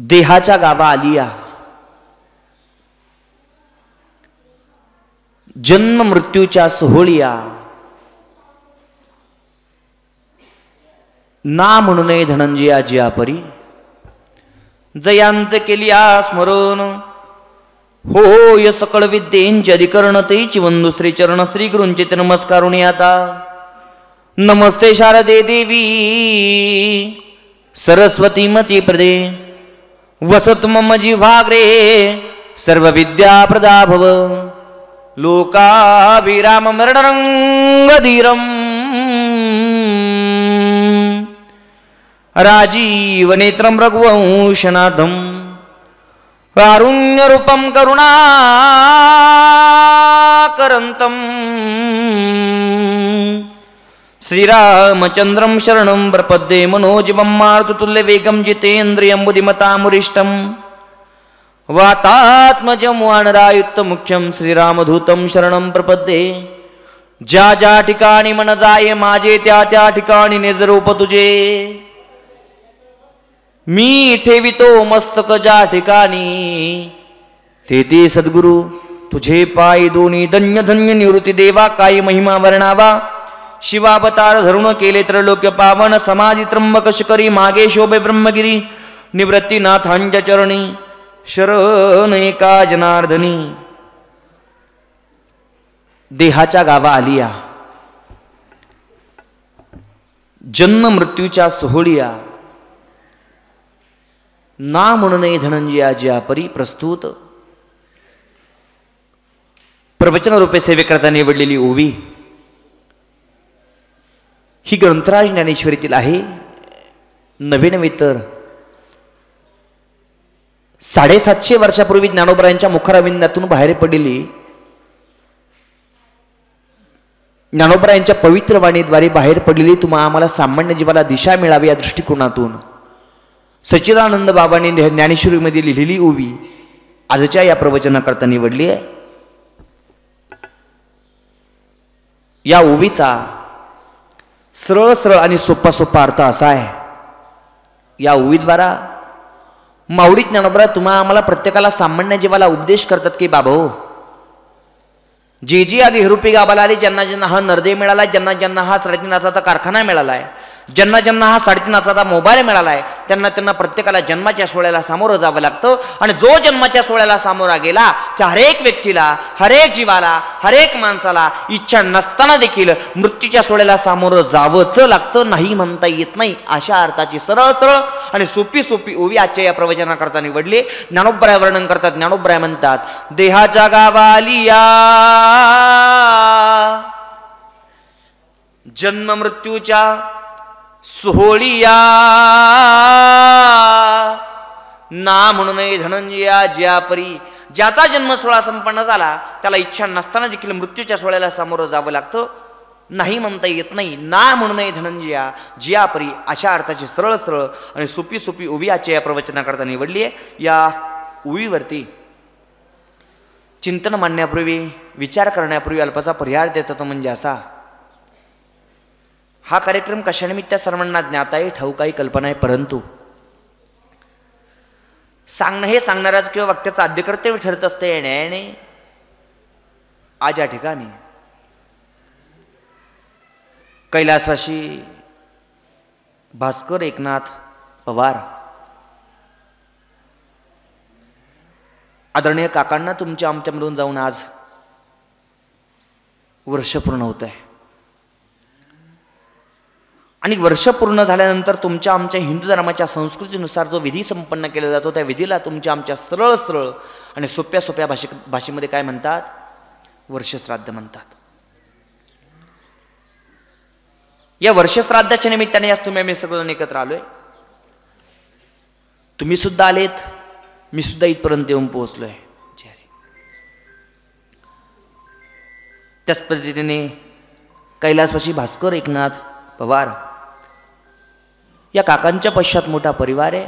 देहाच्या गावा आलिया, जन्म मृत्यूच्या सोहळिया, ना म्हणू नये धनंजया जिया परी, जयांचे केलिया स्मरण, होय सकळ विद्येंचे अधिकरण तेची वंदू श्री चरण श्री गुरूंचे ते नमस्कारुणी आता. नमस्ते शारदे देवी सरस्वती मती प्रदे, वसत मम जिव्हाग्रे सर्व विद्या प्रदा भव. लोकाभिराम मरणरंगधीरम राजीव नेत्रम रघुवंशनाथम, कारुण्य रूपम करुणाकरंतम, श्रीरामचंद्रम शरणं प्रपद्ये. मनोजवं मारुततुल्य वेगं जितेन्द्रियं बुद्धिमतामुरिष्टं, वातात्मजं वानरायुक्तं मुख्यं श्रीरामदूतं शरणं प्रपद्ये. ज्या ज्या ठिकाणी मन जाये माझे, त्या त्या ठिकाणी निजरूप तुझे. मी ठेवितो मस्तक ज्या ठिकाणी, ते सद्गुरु तुझे पाय दोन्ही. धन्य धन्य निवृत्ती देवा, काही महिमा वर्णावा. शिवावतार धरुण केले त्रैलोक्य पावन, समाधी त्र्यंबक शिखरी मागे शोभे ब्रह्मगिरी. निवृत्तीनाथांच्या चरणी शरण एका जनार्दनी. देहाच्या गावा आलिया, जन्म मृत्यूच्या सोहळिया, ना म्हणू नये धनंजया जिया परी. प्रस्तुत प्रवचन रूपे सेवेकरता निवडलेली ओवी ही ग्रंथराज ज्ञानेश्वरीतील आहे. नवे नवे तर 750 वर्षापूर्वी ज्ञानोबरायांच्या मुखारविंदातून बाहेर पडलेली ज्ञानोबरायांच्या पवित्र वाणीद्वारे बाहेर पडलेली तुम्हा आम्हाला सामान्य जीवाला दिशा मिळावी या दृष्टिकोनातून सच्चिदानंद बाबांनी ज्ञानेश्वरीमध्ये लिहिलेली ओवी आजच्या या प्रवचनाकरता निवडली आहे. या ओवीचा सरळ सरळ आणि सोपा सोपा अर्थ असा आहे. या ओवीद्वारा माऊली ज्ञानोबा तुम्हा आम्हाला प्रत्येकाला सामान्य जीवाला उपदेश करतात की बाबा हो, जे जी आधी हरूपी गावाला आली, ज्यांना ज्यांना हा नरदे मिळाला, ज्यांना ज्यांना हा 3.5 लाखाचा कारखाना मिळाला आहे, ज्यांना ज्यांना हा 3.5 लाखाचा मोबाईल मिळाला आहे, त्यांना त्यांना प्रत्येकाला जन्माच्या सोहळ्याला सामोरं जावं लागतं. आणि जो जन्माच्या सोहळ्याला सामोरा गेला त्या हरेक व्यक्तीला, हरेक जीवाला, हरेक माणसाला इच्छा नसताना देखील मृत्यूच्या सोहळ्याला सामोरं जावंच लागतं, नाही म्हणता येत नाही. अशा अर्थाची सरळ सरळ आणि सोपी सोपी ओवी आजच्या या प्रवचनाकरता निवडली. ज्ञानोबराय वर्णन करतात. ज्ञानोबराय म्हणतात, देहाच्या गावालिया, जन्म मृत्यूच्या सोहळिया, ना म्हणू नये धनंजया जिया परी. ज्याचा जन्म सोहळा संपन्न झाला त्याला इच्छा नसताना देखील मृत्यूच्या सोहळ्याला सामोरं जावं लागतं, नाही म्हणता येत नाही. ना म्हणू नये धनंजया जिया परी. अशा अर्थाची सरळ सरळ आणि सोपी सोपी ओवी आजच्या या प्रवचनाकरता निवडली आहे. या ओवीवरती चिंतन मांडण्यापूर्वी, विचार करण्यापूर्वी अल्पसा पर्याय द्यायचा तो म्हणजे असा, हा कार्यक्रम कशानिमित्त सर्वांना ज्ञात आहे, ठाऊक आहे, कल्पना आहे, परंतु सांगणं हे सांगणाराच किंवा वक्त्याचं आद्य कर्तव्य ठरत असते. येण्याने आज या ठिकाणी कैलासवासी भास्कर एकनाथ पवार आदरणीय काकांना तुमच्या आमच्यामधून जाऊन आज वर्ष पूर्ण होत आहे. आणि वर्ष पूर्ण झाल्यानंतर तुमच्या आमच्या हिंदू धर्माच्या संस्कृतीनुसार जो विधी संपन्न केला जातो त्या विधीला तुमच्या आमच्या सरळ सरळ आणि सोप्या सोप्या भाषेमध्ये काय म्हणतात? वर्षश्राद्ध म्हणतात. या वर्षश्राद्धाच्या निमित्ताने आज तुम्ही आम्ही सगळं एकत्र आलोय. तुम्ही सुद्धा आलेत, मी सुद्धा इथपर्यंत येऊन पोहोचलोय. त्याच पद्धतीने कैलासवासी भास्कर एकनाथ पवार या काकांच्या पश्चात मोठा परिवार आहे.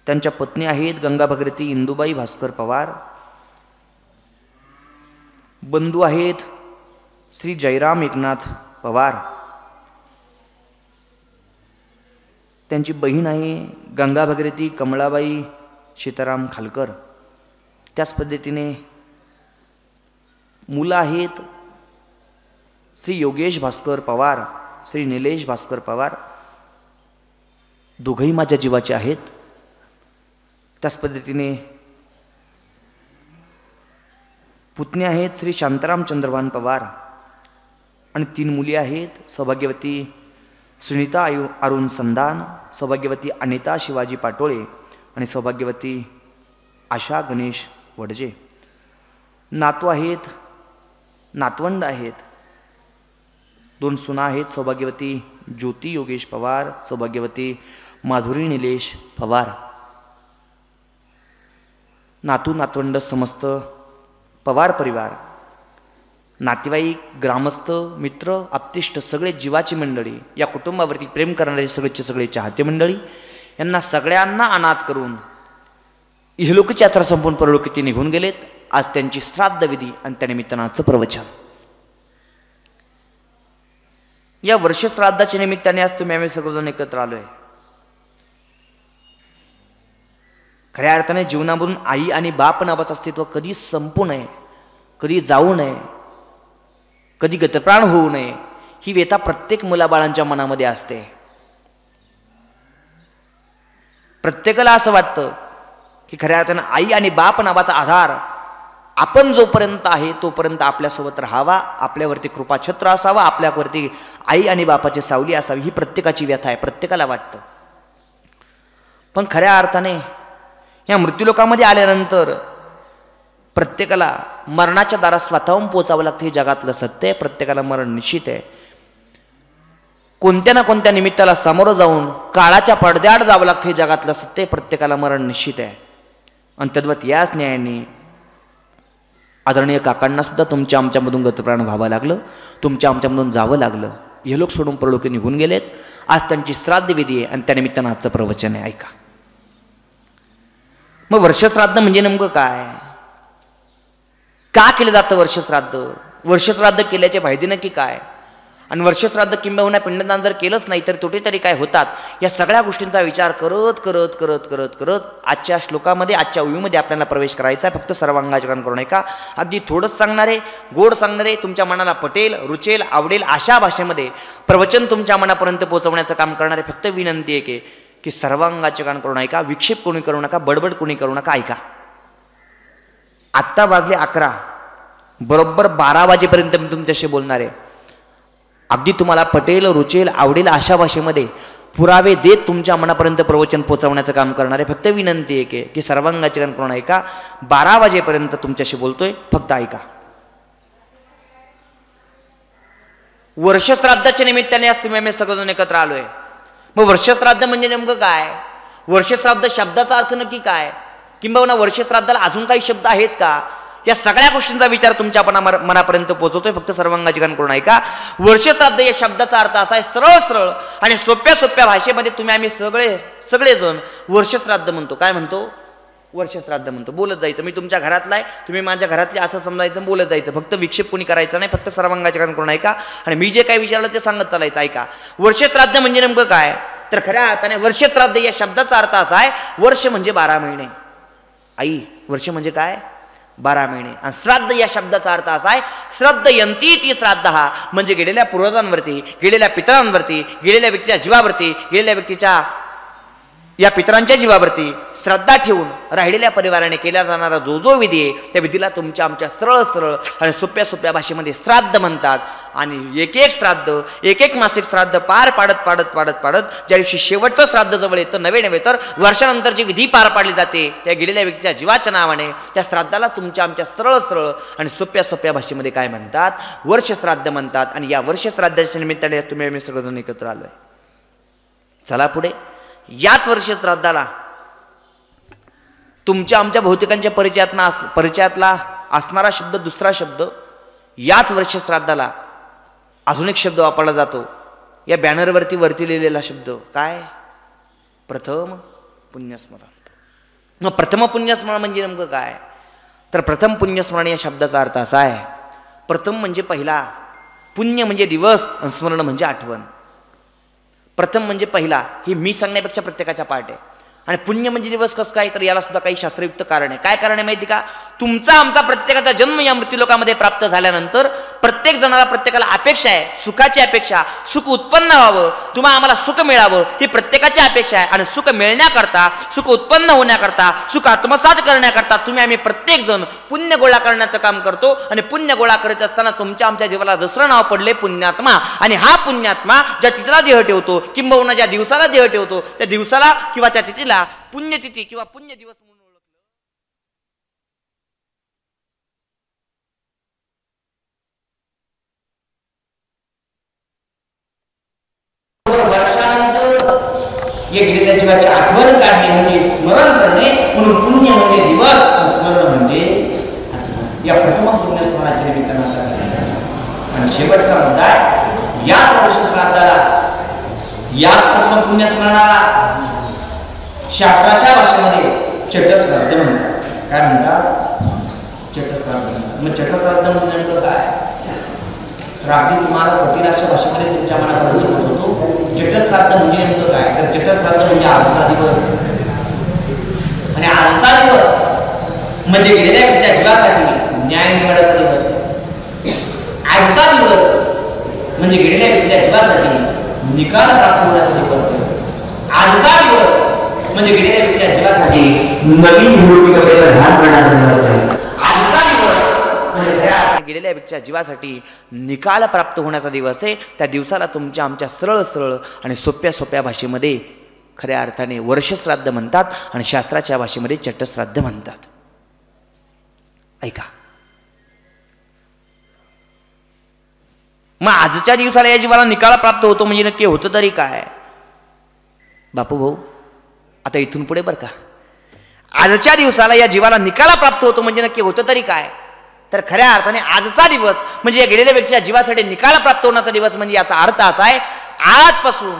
त्यांच्या पत्नी आहेत गंगा भगीरथी इंदुबाई भास्कर पवार. बंधू आहेत श्री जयराम एकनाथ पवार. त्यांची बहीण आहे गंगा भगीरथी कमळाबाई सीताराम खालकर. त्याच पद्धतीने मुलं आहेत श्री योगेश भास्कर पवार, श्री निलेश भास्कर पवार. दोघंही माझ्या जीवाचे आहेत. त्याच पद्धतीने पुतणे आहेत श्री शांताराम चंद्रभान पवार आणि 3 मुली आहेत सौभाग्यवती सुनीता अरुण संधान, सौभाग्यवती अनिता शिवाजी पाटोळे आणि सौभाग्यवती आशा गणेश वडजे. नातू आहेत, नातवंड आहेत. 2 सुना आहेत सौभाग्यवती ज्योती योगेश पवार, सौभाग्यवती माधुरी निलेश पवार. नातू नातवंड समस्त पवार परिवार, नातेवाईक, ग्रामस्थ, मित्र, आप्तेष्ट सगळे जीवाची मंडळी, या कुटुंबावरती प्रेम करणारे सगळेचे सगळे चाहते मंडळी, यांना सगळ्यांना अनाथ करून इहलोकीची यात्रा संपून परलोकी निघून गेलेत. आज त्यांची श्राद्ध विधी आणि त्यानिमित्तानाचं प्रवचन. या वर्षश्राद्धाच्या निमित्ताने आज तुम्ही आम्ही सगळेजण एकत्र आलोय. खऱ्या अर्थाने जीवनामधून आई आणि बाप नावाचं अस्तित्व कधी संपू नये, कधी जाऊ नये, कधी गतप्राण होऊ नये, ही व्यथा प्रत्येक मुलाबाळांच्या मनामध्ये असते. प्रत्येकाला असं वाटतं की खऱ्या अर्थानं आई आणि बाप नावाचा आधार आपण जोपर्यंत आहे तोपर्यंत आपल्यासोबत राहावा, आपल्यावरती कृपाछत्र असावा, आपल्यावरती आई आणि बापाची सावली असावी, ही प्रत्येकाची व्यथा आहे, प्रत्येकाला वाटतं. पण खऱ्या अर्थाने या मृत्यूलोकामध्ये आल्यानंतर प्रत्येकाला मरणाच्या दारात स्वतःहून पोचावं लागतं. हे जगातलं सत्य आहे. प्रत्येकाला मरण निश्चित आहे. कोणत्या ना कोणत्या निमित्ताला सामोरं जाऊन काळाच्या पडद्याआड जावं लागतं. हे जगातलं सत्य आहे. प्रत्येकाला मरण निश्चित आहे. आणि तद्वत याच न्यायाने आदरणीय काकांना सुद्धा तुमच्या आमच्यामधून गतप्राण व्हावं लागलं, तुमच्या आमच्यामधून जावं लागलं. हे लोक सोडून परलोकी निघून गेलेत. आज त्यांची श्राद्ध विधी आहे आणि त्यानिमित्तानं आजचं प्रवचन आहे. ऐका. मग वर्षश्राद्ध म्हणजे नेमकं काय, का केलं जातं वर्षश्राद्ध, वर्षश्राद्ध केल्याचे फायदे नक्की काय, आणि वर्षश्राद्ध किंबहुना पिंडदान जर केलंच नाही तर तोटे तरी काय होतात, या सगळ्या गोष्टींचा विचार करत करत करत करत करत आजच्या श्लोकामध्ये, आजच्या ओळीमध्ये आपल्याला प्रवेश करायचा आहे. फक्त सर्वांगाचरण करू नये का, अगदी थोडंच सांगणारे, गोड सांगणारे, तुमच्या मनाला पटेल, रुचेल, आवडेल अशा भाषेमध्ये प्रवचन तुमच्या मनापर्यंत पोहोचवण्याचं काम करणारे. फक्त विनंती आहे की सर्वांगाचे गान करू नका, विक्षेप कोणी करू नका, बडबड कोणी करू नका. ऐका. आत्ता वाजले 11, बरोबर 12 वाजेपर्यंत मी तुमच्याशी बोलणार आहे. अगदी तुम्हाला पटेल, रुचेल, आवडेल अशा भाषेमध्ये पुरावे देत तुमच्या मनापर्यंत प्रवचन पोहोचवण्याचं काम करणार आहे. फक्त विनंती आहे की सर्वांगाचे गान करू नका. 12 वाजेपर्यंत तुमच्याशी बोलतोय, फक्त ऐका. वर्षश्राद्धाच्या निमित्ताने आज तुम्ही आम्ही सगळेजण एकत्र आलोय. मग वर्षश्राद्ध म्हणजे नेमकं काय, वर्षश्राद्ध शब्दाचा अर्थ नक्की काय, किंबहुना वर्षश्राद्धाला अजून काही शब्द आहेत का, या सगळ्या गोष्टींचा विचार तुमच्या मनापर्यंत पोहोचवतोय. फक्त सर्वांगाची गान करून ऐका. वर्षश्राद्ध या शब्दाचा अर्थ असा आहे, सरळ सरळ आणि सोप्या सोप्या भाषेमध्ये तुम्ही आम्ही सगळेजण वर्षश्राद्ध म्हणतो. काय म्हणतो, वर्षश्राद्ध म्हणतो. बोलत जायचं. मी तुमच्या घरातला आहे, तुम्ही माझ्या घरातले, असं समजायचं, बोलत जायचं. फक्त विक्षेप कोणी करायचा नाही. फक्त सर्वांगाचे गान करून ऐका आणि मी जे काही विचारलं ते सांगत चालायचं. ऐका. वर्षश्राद्ध म्हणजे नेमकं काय, तर खऱ्या अर्थाने वर्षश्राद्ध या शब्दाचा अर्थ असा आहे, वर्ष म्हणजे 12 महिने. आई, वर्ष म्हणजे काय, 12 महिने. आणि श्राद्ध या शब्दाचा अर्थ असा आहे, श्रद्ध यंती ती श्राद्ध, हा म्हणजे गेलेल्या पूर्वजांवरती, गेलेल्या पितरांवरती, गेलेल्या व्यक्तीच्या जीवावरती, गेलेल्या व्यक्तीच्या या पितरांच्या जीवावरती श्रद्धा ठेवून राहिलेल्या परिवाराने केला जाणारा जो विधी आहे, त्या विधीला तुमच्या आमच्या सरळ सरळ आणि सोप्या सोप्या भाषेमध्ये श्राद्ध म्हणतात. आणि एक एक श्राद्ध, एक एक मासिक श्राद्ध पार पाडत पाडत पाडत पाडत ज्या दिवशी शेवटचं श्राद्ध जवळ येतं, नव्हे तर वर्षानंतर जी विधी पार पाडली जाते त्या गेलेल्या व्यक्तीच्या जीवाच्या नावाने, त्या श्राद्धाला तुमच्या आमच्या सरळ सरळ आणि सोप्या सोप्या भाषेमध्ये काय म्हणतात, वर्षश्राद्ध म्हणतात. आणि या वर्षश्राद्धाच्या निमित्ताने तुम्ही आम्ही सगळेजण एकत्र आलोय. चला पुढे. याच वर्षश्राद्धाला तुमच्या आमच्या बहुतेकांच्या परिचयातला असणारा शब्द, दुसरा शब्द, याच वर्षश्राद्धाला अजून एक शब्द वापरला जातो. या बॅनरवरती वरती लिहिलेला शब्द काय, प्रथम पुण्यस्मरण. मग प्रथम पुण्यस्मरण म्हणजे नेमकं काय, तर प्रथम पुण्यस्मरण या शब्दाचा अर्थ असा आहे, प्रथम म्हणजे पहिला, पुण्य म्हणजे दिवस, आणि स्मरण म्हणजे आठवण. प्रथम म्हणजे पहिला, हे मी सांगण्यापेक्षा प्रत्येकाचा पार्ट आहे. आणि पुण्य म्हणजे दिवस कसं काय, तर याला सुद्धा काही शास्त्रयुक्त कारण आहे. काय कारण आहे माहिती का? तुमचा आमचा प्रत्येकाचा जन्म या मृत्यूलोकामध्ये प्राप्त झाल्यानंतर प्रत्येक जणाला प्रत्येकाला अपेक्षा आहे, सुखाची अपेक्षा, सुख उत्पन्न व्हावं, तुम्हाला आम्हाला सुख मिळावं ही प्रत्येकाची अपेक्षा आहे. आणि सुख मिळण्याकरता, सुख उत्पन्न होण्याकरता, सुख आत्मसात करण्याकरता तुम्ही आम्ही प्रत्येक जण पुण्य गोळा करण्याचं काम करतो. आणि पुण्य गोळा करत असताना तुमच्या आमच्या जीवाला दुसरं नाव पडले पुण्यात्मा. आणि हा पुण्यात्मा ज्या तिथीला देह ठेवतो, किंबहुना ज्या दिवसाला देह ठेवतो, त्या दिवसाला किंवा त्या तिथीला पुण्यतिथी किंवा पुण्य दिवस म्हणून ओळखलं. वर्षानंतर या गेलेल्या जीवाची आठवण काढणे म्हणजे स्मरण करणे, म्हणून पुण्य म्हणजे दिवस, स्मरण म्हणजे या प्रथम पुण्यस्मरणाच्या निमित्तानं. आणि शेवटचा मुद्दा याच वर्ष श्राद्धाला, याच प्रथम पुण्यस्मरणाला शास्त्राच्या भाषेमध्ये चटश्राद्ध म्हणतात. काय म्हणतात? चटश्राद्ध म्हणतात. मग चटश्राद्ध म्हणजे नेमकं काय? तर अगदी तुम्हाला कठीणाच्या भाषेमध्ये तुमच्या मनापर्यंत पोहोचवतो. चटश्राद्ध म्हणजे नेमकं काय? तर चटश्राद्ध म्हणजे आजचा दिवस. आणि आजचा दिवस म्हणजे गेलेल्या व्यक्तीच्या जीवासाठी न्याय निवडायचा दिवस आहे. आजचा दिवस म्हणजे गेलेल्या व्यक्तीच्या जीवासाठी निकाल प्राप्त होण्याचा दिवस आहे. आजचा दिवस म्हणजे गेलेल्या व्यक्तीच्या जीवासाठी नवीन कपड्याला ध्यान करण्याचा दिवस आहे. आजचा दिवस म्हणजे गेलेल्या व्यक्तीच्या जीवासाठी निकाल प्राप्त होण्याचा दिवस आहे. त्या दिवसाला तुमच्या आमच्या सरळ सरळ आणि सोप्या सोप्या भाषेमध्ये खऱ्या अर्थाने वर्षश्राद्ध म्हणतात आणि शास्त्राच्या भाषेमध्ये चटश्राद्ध म्हणतात. ऐका, मग आजच्या दिवसाला या जीवाला निकाल प्राप्त होतो म्हणजे नक्की होतं तरी काय? बापू भाऊ, आता इथून पुढे बरं का, आजच्या दिवसाला या जीवाला निकाला प्राप्त होतो म्हणजे नक्की होतं तरी काय? तर खऱ्या अर्थाने आजचा दिवस म्हणजे या गेलेल्या व्यक्तीच्या जीवासाठी निकाल प्राप्त होण्याचा दिवस. म्हणजे याचा अर्थ असा आहे, आजपासून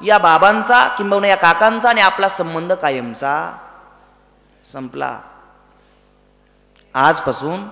या बाबांचा किंबहुना या काकांचा आणि आपला संबंध कायमचा संपला. आजपासून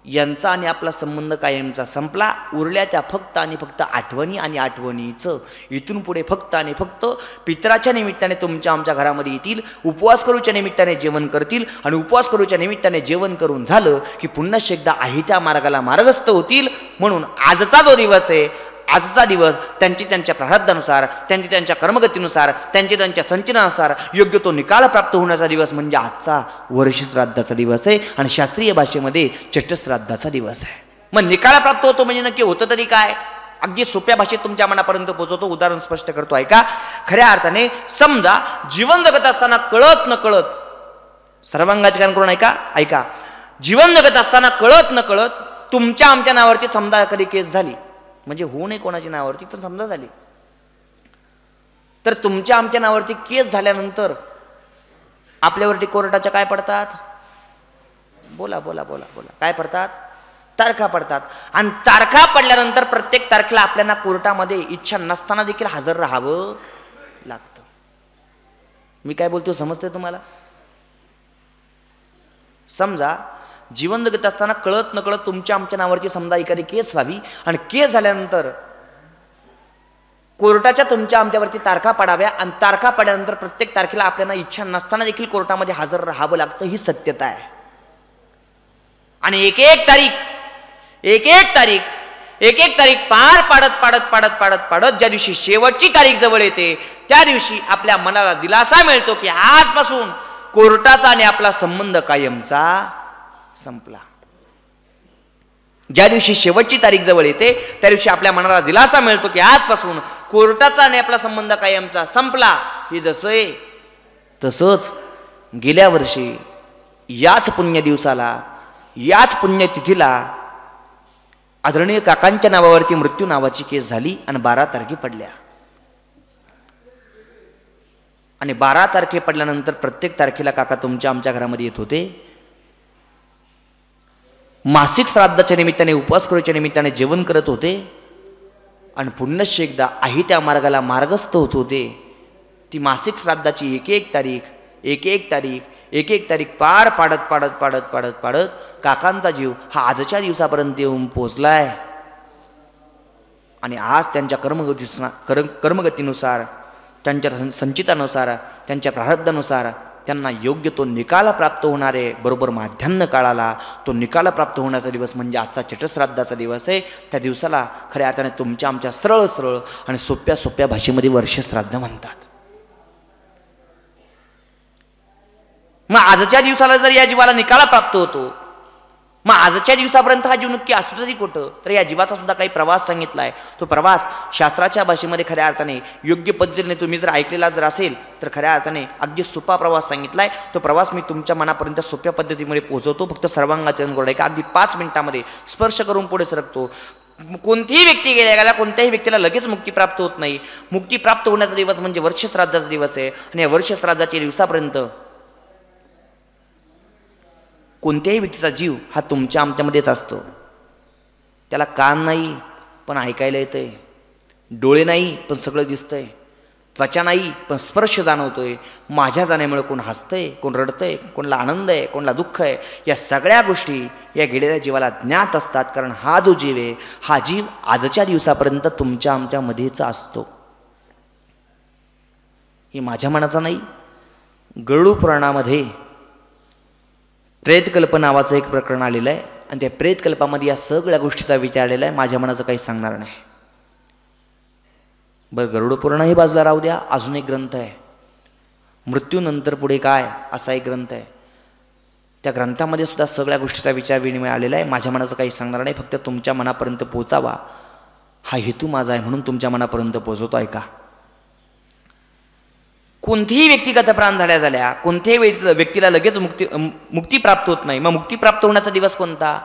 यांचा आणि आपला संबंध कायमचा संपला. उरल्या त्या फक्त आणि फक्त आठवणी आणि आठवणीचं. इथून पुढे फक्त आणि फक्त पितराच्या निमित्ताने तुमच्या आमच्या घरामध्ये येतील, उपवास करूच्या निमित्ताने जेवण करतील आणि उपवास करूच्या निमित्ताने जेवण करून झालं की पुन्हा एकदा आहे त्या मार्गाला मार्गस्थ होतील. म्हणून आजचा जो दिवस आहे, आजचा दिवस त्यांची त्यांच्या प्रारब्धानुसार, त्यांची त्यांच्या कर्मगतीनुसार, त्यांच्या त्यांच्या संचिनानुसार योग्य तो निकाल प्राप्त होण्याचा दिवस म्हणजे आजचा वर्षश्राद्धाचा दिवस आहे आणि शास्त्रीय भाषेमध्ये चटश्राद्धाचा दिवस आहे. मग निकाल प्राप्त होतो म्हणजे नक्की होतं तरी काय? अगदी सोप्या भाषेत तुमच्या मनापर्यंत पोहोचवतो. उदाहरण स्पष्ट करतो, ऐका. खऱ्या अर्थाने समजा जीवन जगत असताना कळत न कळत, सर्वांगाचे कान करून ऐका, जीवन जगत असताना कळत न कळत तुमच्या आमच्या नावावरची समजा कधी केस झाली, म्हणजे होऊ नये कोणाच्या नावावरती पण समजा झाली, तर तुमच्या आमच्या नावावरती केस झाल्यानंतर आपल्यावरती कोर्टाच्या काय पडतात? बोला बोला बोला बोला, काय पडतात? तारखा पडतात. आणि तारखा पडल्यानंतर प्रत्येक तारखेला आपल्याला कोर्टामध्ये इच्छा नसताना देखील हजर राहावं लागतं. मी काय बोलतो समजते तुम्हाला? समजा जीवन जगत असताना कळत न कळत तुमच्या आमच्या नावावरची समजा एखादी केस व्हावी आणि केस झाल्यानंतर कोर्टाच्या तुमच्या आमच्यावरती तारखा पडाव्या आणि तारखा पडल्यानंतर प्रत्येक तारखेला आपल्याला इच्छा नसताना देखील कोर्टामध्ये हजर राहावं लागतं. ही सत्यता आहे. आणि एक एक तारीख पार पाडत ज्या दिवशी शेवटची तारीख जवळ येते त्या दिवशी आपल्या मनाला दिलासा मिळतो की आजपासून कोर्टाचा आणि आपला संबंध कायमचा संपला. ज्या दिवशी शेवटची तारीख जवळ येते त्या दिवशी आपल्या मनाला दिलासा मिळतो की आजपासून कोर्टाचा आणि आपला संबंध कायमचा संपला. हे जसं आहे तसंच गेल्या वर्षी याच पुण्य दिवसाला, याच पुण्यतिथीला आदरणीय काकांच्या नावावरती मृत्यू नावाची केस झाली आणि 12 तारखे पडल्या. आणि 12 तारखे पडल्यानंतर प्रत्येक तारखेला काका तुमच्या आमच्या घरामध्ये येत होते. मासिक श्राद्धाच्या निमित्ताने, उपवास करूच्या निमित्ताने जेवण करत होते आणि पुन्हा एकदा आहे त्या मार्गाला मार्गस्थ होत होते. ती मासिक श्राद्धाची एक एक तारीख पार पाडत काकांचा जीव हा आजच्या दिवसापर्यंत येऊन पोहोचलाय. आणि आज त्यांच्या कर्मगतीनुसार, त्यांच्या संचितानुसार, त्यांच्या प्रारब्धानुसार त्यांना योग्य तो निकाल प्राप्त होणार आहे. बरोबर माध्यान्ह काळाला तो निकाल प्राप्त होण्याचा दिवस म्हणजे आजचा चटश्राद्धाचा दिवस आहे. त्या दिवसाला खऱ्या अर्थाने तुमच्या आमच्या सरळ सरळ आणि सोप्या सोप्या भाषेमध्ये वर्षश्राद्ध म्हणतात. मग आजच्या दिवसाला जर या जीवाला निकाल प्राप्त होतो, मग आजच्या दिवसापर्यंत हा जीव नक्की असतो तरी कुठं, तर या जीवाचा सुद्धा काही प्रवास सांगितला आहे. तो प्रवास शास्त्राच्या भाषेमध्ये खऱ्या अर्थाने योग्य पद्धतीने तुम्ही जर ऐकलेला जर असेल तर खऱ्या अर्थाने अगदी सोपा प्रवास सांगितला आहे. तो प्रवास मी तुमच्या मनापर्यंत सोप्या पद्धतीमध्ये पोहोचवतो. फक्त सर्वांगाचरण करून का अगदी 5 मिनिटामध्ये स्पर्श करून पुढे सरकतो. कोणतीही व्यक्ती गेल्या कोणत्याही व्यक्तीला लगेच मुक्ती प्राप्त होत नाही. मुक्ती प्राप्त होण्याचा दिवस म्हणजे वर्षश्राद्धाचा दिवस आहे. आणि या वर्षश्राद्धाच्या दिवसापर्यंत कोणत्याही व्यक्तीचा जीव हा तुमच्या आमच्यामध्येच असतो. त्याला कान नाही पण ऐकायला येतंय, डोळे नाही पण सगळं दिसतंय, त्वचा नाही पण स्पर्श जाणवतोय. माझ्या जाण्यामुळे कोण हसतंय, कोण रडतंय, कोणाला आनंद आहे, कोणाला दुःख आहे, या सगळ्या गोष्टी या गेलेल्या जीवाला ज्ञात असतात. कारण हा जो जीव आहे हा जीव आजच्या दिवसापर्यंत तुमच्या आमच्यामध्येच असतो. ही माझ्या मनाचा नाही. गरुड पुराणामध्ये प्रेतकल्प नावाचं एक प्रकरण आलेलं आहे आणि त्या प्रेतकल्पामध्ये या सगळ्या गोष्टीचा विचारलेला आहे. माझ्या मनाचं काही सांगणार नाही. बरं, गरुड पुराण ही बाजूला राहू द्या. अजून एक ग्रंथ आहे, मृत्यूनंतर पुढे काय असा एक ग्रंथ आहे. त्या ग्रंथामध्ये सुद्धा सगळ्या गोष्टीचा विचार विनिमय आलेला आहे. माझ्या मनाचं काही सांगणार नाही. फक्त तुमच्या मनापर्यंत पोहोचावा हा हेतू माझा आहे म्हणून तुमच्या मनापर्यंत पोहोचवतो. ऐका. कोणतीही व्यक्ती गतप्राण झाल्या कोणत्याही व्यक्तीला लगेच मुक्ती प्राप्त होत नाही. मग मुक्ती प्राप्त होण्याचा दिवस कोणता,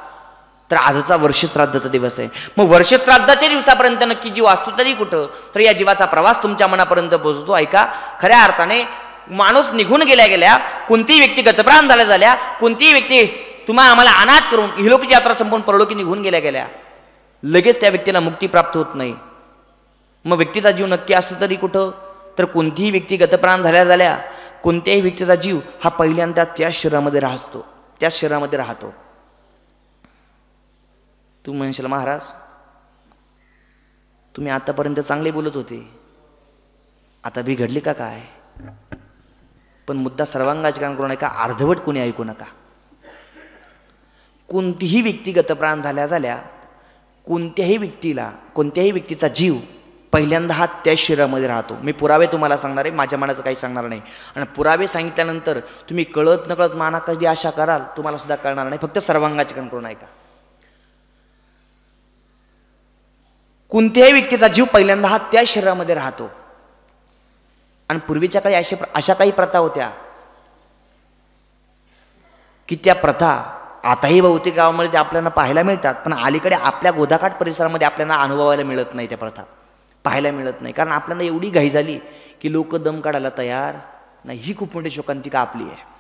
तर आजचा वर्षश्राद्धाचा दिवस आहे. मग वर्षश्राद्धाच्या दिवसापर्यंत नक्की जीव असतो तरी कुठं, तर या जीवाचा प्रवास तुमच्या मनापर्यंत पोहोचतो. ऐका. खऱ्या अर्थाने माणूस निघून गेल्या कोणतीही व्यक्ती गतप्राण झाल्या कोणतीही व्यक्ती तुम्हाला आम्हाला अनाथ करून इहलोकी यात्रा संपून परलोकी निघून गेल्या लगेच त्या व्यक्तीला मुक्ती प्राप्त होत नाही. मग व्यक्तीचा जीव नक्की असतो तरी कुठं, तर कोणतीही व्यक्ती गतप्राण झाल्या कोणत्याही व्यक्तीचा जीव हा पहिल्यांदा त्याच शरीरामध्ये राहतो, त्याच शरीरामध्ये राहतो. तू म्हणशील महाराज तुम्ही आतापर्यंत चांगले बोलत होते, आता बिघडले का काय? पण मुद्दा सर्वांगाचरण करू नका, अर्धवट कोणी ऐकू नका. कोणतीही व्यक्ती गतप्राण झाल्या कोणत्याही व्यक्तीचा जीव पहिल्यांदा हा त्या शरीरामध्ये राहतो. मी पुरावे तुम्हाला सांगणार आहे, माझ्या मनाचं काही सांगणार नाही. आणि पुरावे सांगितल्यानंतर तुम्ही कळत नकळत माना कधी आशा कराल तुम्हाला सुद्धा कळणार नाही. फक्त सर्वांगाचरण करून ऐका. कोणत्याही व्यक्तीचा जीव पहिल्यांदा हा त्या शरीरामध्ये राहतो. आणि पूर्वीच्या काळी अशा काही प्रथा होत्या की त्या प्रथा आताही बहुतेक गावामध्ये आपल्याला पाहायला मिळतात, पण अलीकडे आपल्या गोदाकाठ परिसरामध्ये आपल्याला अनुभवायला मिळत नाही. त्या प्रथा पाहायला मिळत नाही. कारण आपल्याला एवढी घाई झाली की लोक दम काढायला तयार नाही. ही खूप मोठी शोकांतिका आपली आहे.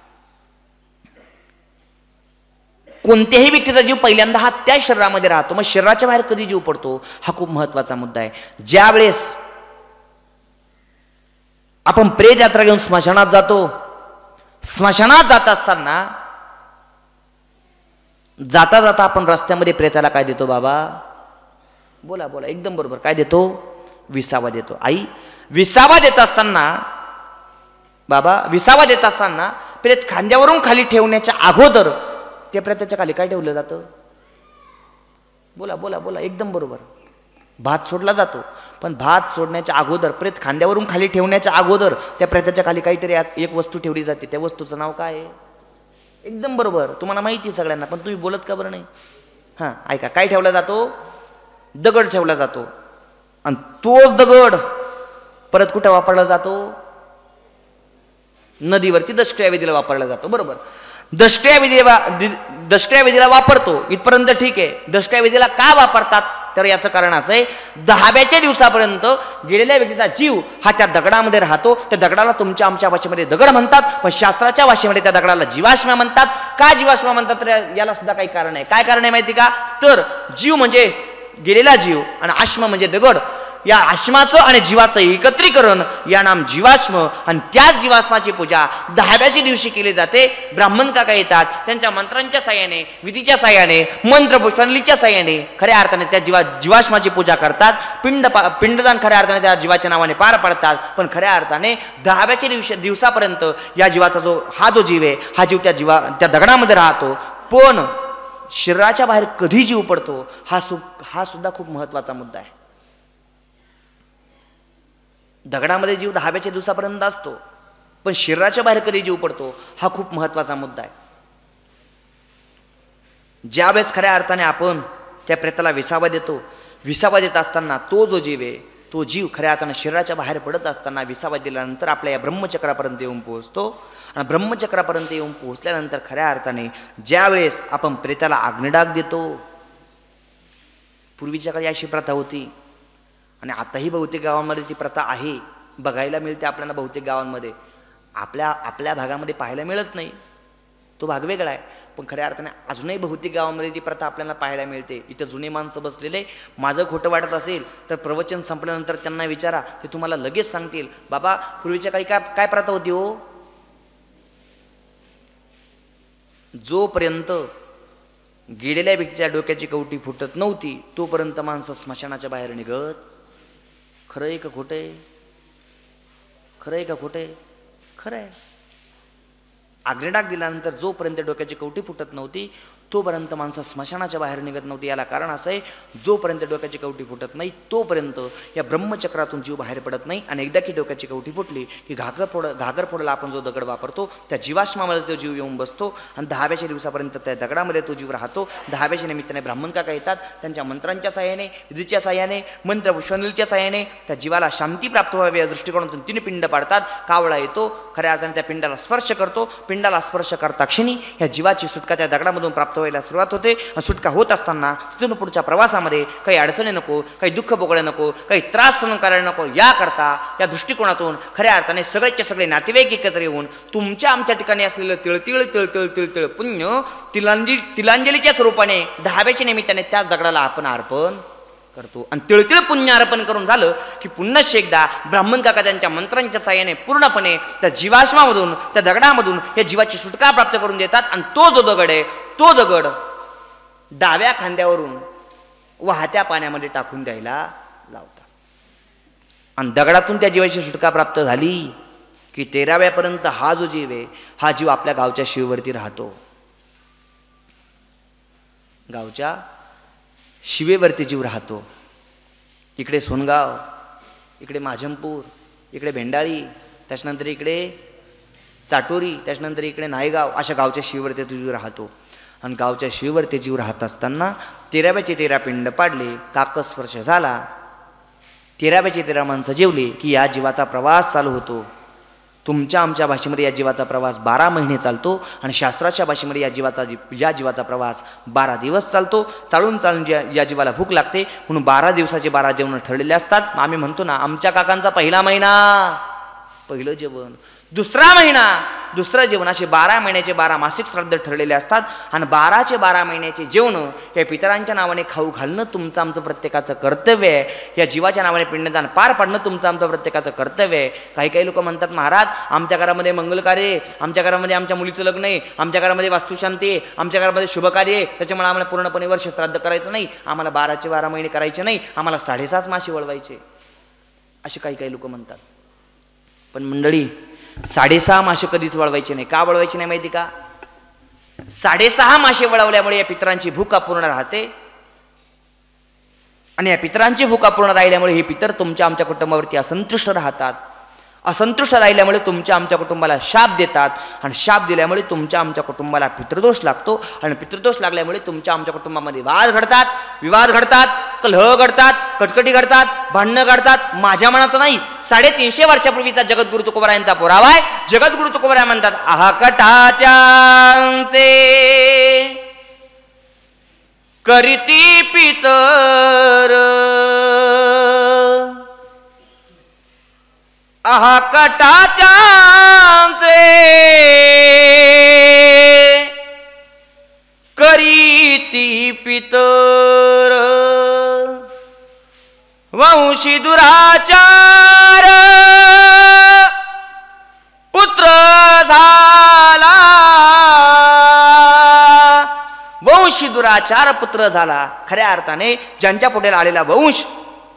कोणत्याही व्यक्तीचा जीव पहिल्यांदा हा त्या शरीरामध्ये राहतो. मग शरीराच्या बाहेर कधी जीव पडतो हा खूप महत्वाचा मुद्दा आहे. ज्या वेळेस आपण प्रेत यात्रा घेऊन स्मशानात जातो, स्मशानात जात असताना जाता जाता आपण रस्त्यामध्ये प्रेताला काय देतो बाबा? बोला बोला, एकदम बरोबर. काय देतो? विसावा देतो. आई, विसावा देत असताना बाबा विसावा देत असताना प्रेत खांद्यावरून खाली ठेवण्याच्या अगोदर त्या प्रेताच्या खाली काय ठेवलं जातं? बोला बोला बोला, एकदम बरोबर. भात सोडला जातो, पण भात सोडण्याच्या अगोदर प्रेत खांद्यावरून खाली ठेवण्याच्या अगोदर त्या प्रेताच्या खाली काहीतरी एक वस्तू ठेवली जाते. त्या वस्तूचं नाव काय आहे? एकदम बरोबर, तुम्हाला माहिती आहे सगळ्यांना, पण तुम्ही बोलत का बरं नाही? हां, ऐका. काय ठेवला जातो? दगड ठेवला जातो. आणि तोच दगड परत कुठे वापरला जातो? नदीवरती दष्टया विधीला वापरला जातो. बरोबर. दष्टया विधीला वापरतो इथपर्यंत ठीक आहे. दष्टया विधीला का वापरतात तर याचं कारण असं आहे, 10व्याच्या दिवसापर्यंत गेलेल्या व्यक्तीचा जीव हा त्या दगडामध्ये राहतो. त्या दगडाला तुमच्या आमच्या भाषेमध्ये दगड म्हणतात, पण शास्त्राच्या भाषेमध्ये त्या दगडाला जीवाश्म म्हणतात. का जीवाश्म म्हणतात तर याला सुद्धा काही कारण आहे. काय कारण आहे माहिती का? तर जीव म्हणजे गेलेला जीव आणि आश्म म्हणजे दगड. या आश्माचं आणि जीवाचं एकत्रीकरण या नाम जीवाश्म आणि त्याच जीवाश्माची पूजा 10व्या दिवशी केली जाते. ब्राह्मण काका येतात, त्यांच्या मंत्रांच्या साह्याने, विधीच्या साह्याने, मंत्र पुष्पांजलीच्या साह्याने खऱ्या अर्थाने त्या जीवाश्माची पूजा करतात. पिंडदान खऱ्या अर्थाने त्या जीवाच्या नावाने पार पडतात. पण खऱ्या अर्थाने 10व्या दिवसापर्यंत या जीवाचा जो जीव आहे, हा जीव त्या दगडामध्ये राहतो. पण शरीराच्या बाहेर कधी जीव पडतो हा सुद्धा खूप महत्वाचा मुद्दा आहे. दगडामध्ये जीव 10व्या दिवसापर्यंत असतो, पण शरीराच्या बाहेर कधी जीव पडतो हा खूप महत्वाचा मुद्दा आहे. ज्यावेळेस खऱ्या अर्थाने आपण त्या प्रेताला विसावा देत असताना तो जो जीव आहे, तो जीव खऱ्या अर्थाने शरीराच्या बाहेर पडत असताना विसावा दिल्यानंतर आपल्या या ब्रह्मचक्रापर्यंत येऊन पोहोचतो. आणि ब्रह्मचक्रापर्यंत येऊन पोहोचल्यानंतर खऱ्या अर्थाने ज्यावेळेस आपण प्रेताला अग्निडाग देतो, पूर्वीच्या काळी अशी प्रथा होती आणि आताही बहुतेक गावांमध्ये ती प्रथा आहे, बघायला मिळते आपल्याला बहुतेक गावांमध्ये. आपल्या भागामध्ये पाहायला मिळत नाही, तो भाग वेगळा आहे. पण खऱ्या अर्थाने अजूनही बहुतेक गावांमध्ये ती प्रथा आपल्याला पाहायला मिळते. इथं जुने माणसं बसलेले, माझं खोटं वाटत असेल तर प्रवचन संपल्यानंतर त्यांना विचारा, ते तुम्हाला लगेच सांगतील. बाबा पूर्वीच्या काळी काय प्रथा होती हो? जोपर्यंत गेलेल्या व्यक्तीच्या डोक्याची कवटी फुटत नव्हती तोपर्यंत माणसं स्मशानाच्या बाहेर निघत. खरं आहे का खोटं आहे? खरं आहे का खोटं आहे? खरं आहे. अग्निडाग दिल्यानंतर जोपर्यंत डोक्याची कवटी फुटत नव्हती तोपर्यंत माणसं स्मशानाच्या बाहेर निघत नव्हती. याला कारण असं आहे, जोपर्यंत डोक्याची कवटी फुटत नाही तोपर्यंत या ब्रह्मचक्रातून जीव बाहेर पडत नाही. आणि एकदा की डोक्याची कवटी फुटली की घागर फोडायला आपण जो दगड वापरतो त्या जीवाश्मामध्ये तो जीव येऊन बसतो आणि 10व्या दिवसापर्यंत त्या दगडामध्ये तो जीव राहतो. 10व्या निमित्ताने ब्राह्मण काका येतात, त्यांच्या मंत्रांच्या साह्याने, विधीच्या साह्याने, मंत्र पुष्पांजलीच्या साह्याने त्या जीवाला शांती प्राप्त व्हावी या दृष्टिकोनातून 3 पिंड पाडतात. कावळा येतो, खऱ्या अर्थाने त्या पिंडाला स्पर्श करतो. पिंडाला स्पर्श करता क्षणी या जीवाची सुटका त्या दगडामधून प्राप्त व्हायला सुरुवात होते. सुटका होत असताना तिथून पुढच्या प्रवासामध्ये काही अडचणी नको, काही दुःख भोगणं नको, काही त्रास सहन करायला नको, याकरता या दृष्टिकोनातून खऱ्या अर्थाने सगळेचे सगळे नातेवाईक एकत्र येऊन तुमच्या आमच्या ठिकाणी असलेलं तिळतिळ पुण्य तिलांजलीच्या स्वरूपाने 10व्या निमित्ताने त्याच दगडाला आपण अर्पण करतो. आणि तिळतिळ पुण्य अर्पण करून झालं की पुन्हा एकदा ब्राह्मण काका त्यांच्या मंत्रांच्या साह्याने पूर्णपणे त्या जीवाश्मामधून, त्या दगडामधून या जीवाची सुटका प्राप्त करून देतात. आणि तो जो दगड आहे तो दगड डाव्या खांद्यावरून वाहत्या पाण्यामध्ये टाकून द्यायला लावतात. आणि दगडातून त्या जीवाची सुटका प्राप्त झाली की 13व्यापर्यंत हा जो जीव आहे हा जीव आपल्या गावच्या शिवेवरती राहतो. गावच्या शिवेवरती जीव राहतो. इकडे सोनगाव, इकडे माझमपूर, इकडे भेंडाळी, त्याच्यानंतर इकडे चाटोरी, त्याच्यानंतर इकडे नायगाव, अशा गावच्या शिवेवरती जीव राहतो. आणि गावच्या शिवेवरती जीव राहत असताना 13व्याचे 13 पिंड पाडले, काकस्पर्श झाला, 13व्याचे 13 माणसं जेवली की या जीवाचा प्रवास चालू होतो. तुमच्या आमच्या भाषेमध्ये या जीवाचा प्रवास 12 महिने चालतो आणि शास्त्राच्या भाषेमध्ये या जीवाचा प्रवास 12 दिवस चालतो. चालून या जीवाला भूक लागते म्हणून 12 दिवसाचे 12 जेवण ठरलेले असतात. आम्ही म्हणतो ना, आमच्या काकांचा पहिला महिना पहिलं जेवण, दुसरा महिना दुसरं जेवण, असे 12 महिन्याचे 12 मासिक श्राद्ध ठरलेले असतात. आणि 12चे 12 महिन्याचे जेवण या पितरांच्या नावाने खाऊ घालणं तुमचं आमचं प्रत्येकाचं कर्तव्य आहे. या जीवाच्या नावाने पिंडदान पार पाडणं तुमचं आमचं प्रत्येकाचं कर्तव्य आहे. काही लोक म्हणतात, महाराज आमच्या घरामध्ये मंगलकार्य आहे, आमच्या घरामध्ये आमच्या मुलीचं लग्न आहे, आमच्या घरामध्ये वास्तुशांती आहे, आमच्या घरामध्ये शुभकार्य आहे, त्याच्यामुळे आम्हाला पूर्णपणे वर्ष श्राद्ध करायचं नाही, आम्हाला 12चे 12 महिने करायचे नाही, आम्हाला 6.5 मासे वळवायचे, असे काही लोक म्हणतात. पण मंडळी, 6.5 मासे कधीच वळवायचे नाही. का वळवायचे नाही माहिती का? 6.5 मासे वळवल्यामुळे या पितरांची भूक अपूर्ण राहते. आणि या पितरांची भूक अपूर्ण राहिल्यामुळे हे पितर तुमच्या आमच्या कुटुंबावरती असंतुष्ट राहतात. असंतुष्ट राहिल्यामुळे तुमच्या आमच्या कुटुंबाला शाप देतात. आणि शाप दिल्यामुळे तुमच्या आमच्या कुटुंबाला पितृदोष लागतो. आणि पितृदोष लागल्यामुळे तुमच्या आमच्या कुटुंबामध्ये वाद घडतात, विवाद घडतात, कलह घडतात, कटकटी घडतात, भांडणं घडतात. माझ्या मनाचं नाही, 350 वर्षापूर्वीचा जगद्गुरु तुकोबरा यांचा पुरावा आहे. जगद्गुरु तुकोबरा म्हणतात, आहाकटात्यांचे करीती पितर, आहाकटात्यांचे करीती पितर, वंशी दुराचार पुत्र झाला, वंशी दुराचार पुत्र झाला. खऱ्या अर्थाने ज्यांच्या पुढे आलेला वंश,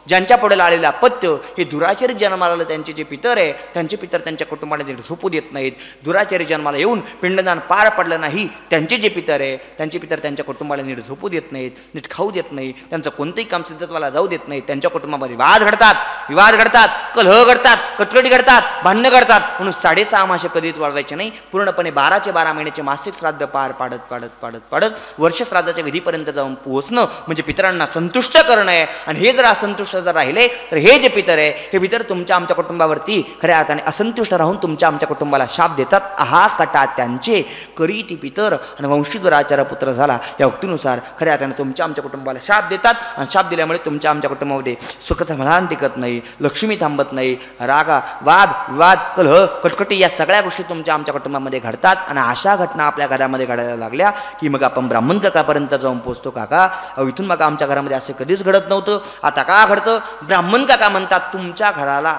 ज्यांच्या पुढे आलेला पत्य हे दुराचारी जन्माला आलं, त्यांचे जे पितर आहे त्यांचे पितर त्यांच्या कुटुंबाला नीट झोपू देत नाहीत. दुराचारी जन्माला येऊन पिंडदान पार पडलं नाही, त्यांचे जे पितर आहे त्यांचे पितर त्यांच्या कुटुंबाला नीट झोपू देत नाहीत, नीट खाऊ देत नाही, त्यांचं कोणतंही काम सिद्धत्वाला जाऊ देत नाहीत. त्यांच्या कुटुंबामध्ये वाद घडतात, विवाद घडतात, कलह घडतात, कटकटी घडतात, भांडणं घडतात. म्हणून 6.5 मासे कधीच वाढवायचे नाही. पूर्णपणे 12चे 12 महिन्याचे मासिक श्राद्ध पार पाडत पाडत पाडत पाडत वर्ष श्राद्धाच्या विधीपर्यंत जाऊन पोहोचणं म्हणजे पितरांना संतुष्ट करणं आहे. आणि हे जर असंतुष्ट जर राहिले तर हे जे पितर आहे हे पितर तुमच्या आमच्या कुटुंबावरती खऱ्या अर्थाने असंतुष्ट राहून तुमच्या आमच्या कुटुंबाला शाप देतात. आहा कटा त्यांचे करी ती पितर आणि वंशी दुराचार पुत्र झाला या उक्तीनुसार खऱ्या अर्थाने तुमच्या आमच्या कुटुंबाला शाप देतात. आणि शाप दिल्यामुळे तुमच्या आमच्या कुटुंबामध्ये सुख समाधान टिकत नाही, लक्ष्मी थांबत नाही, रागा वाद विवाद कलह कटकटी या सगळ्या गोष्टी तुमच्या आमच्या कुटुंबामध्ये घडतात. आणि अशा घटना आपल्या घरामध्ये घडायला लागल्या की मग आपण ब्राह्मण काकापर्यंत जाऊन पोहोचतो. काका इथून मग आमच्या घरामध्ये असं कधीच घडत नव्हतं, आता का घडतं? ब्राह्मण काका म्हणतात तुमच्या घराला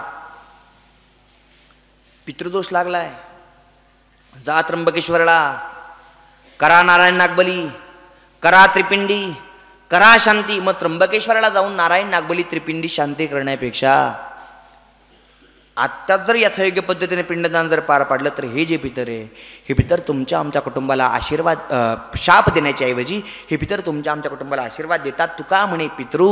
पितृदोष लागलाय, जा त्र्यंबकेश्वरला, करा नारायण नागबली, करा त्रिपिंडी, करा शांती. मग त्र्यंबकेश्वराला जाऊन नारायण नागबली त्रिपिंडी शांती करण्यापेक्षा आत्ताच जर यथायोग्य पद्धतीने पिंडदान जर पार पाडलं तर हे जे पितर आहे हे पितर तुमच्या आमच्या कुटुंबाला आशीर्वाद शाप देण्याच्या ऐवजी हे पितर तुमच्या आमच्या कुटुंबाला आशीर्वाद देतात. तुका म्हणे पितृ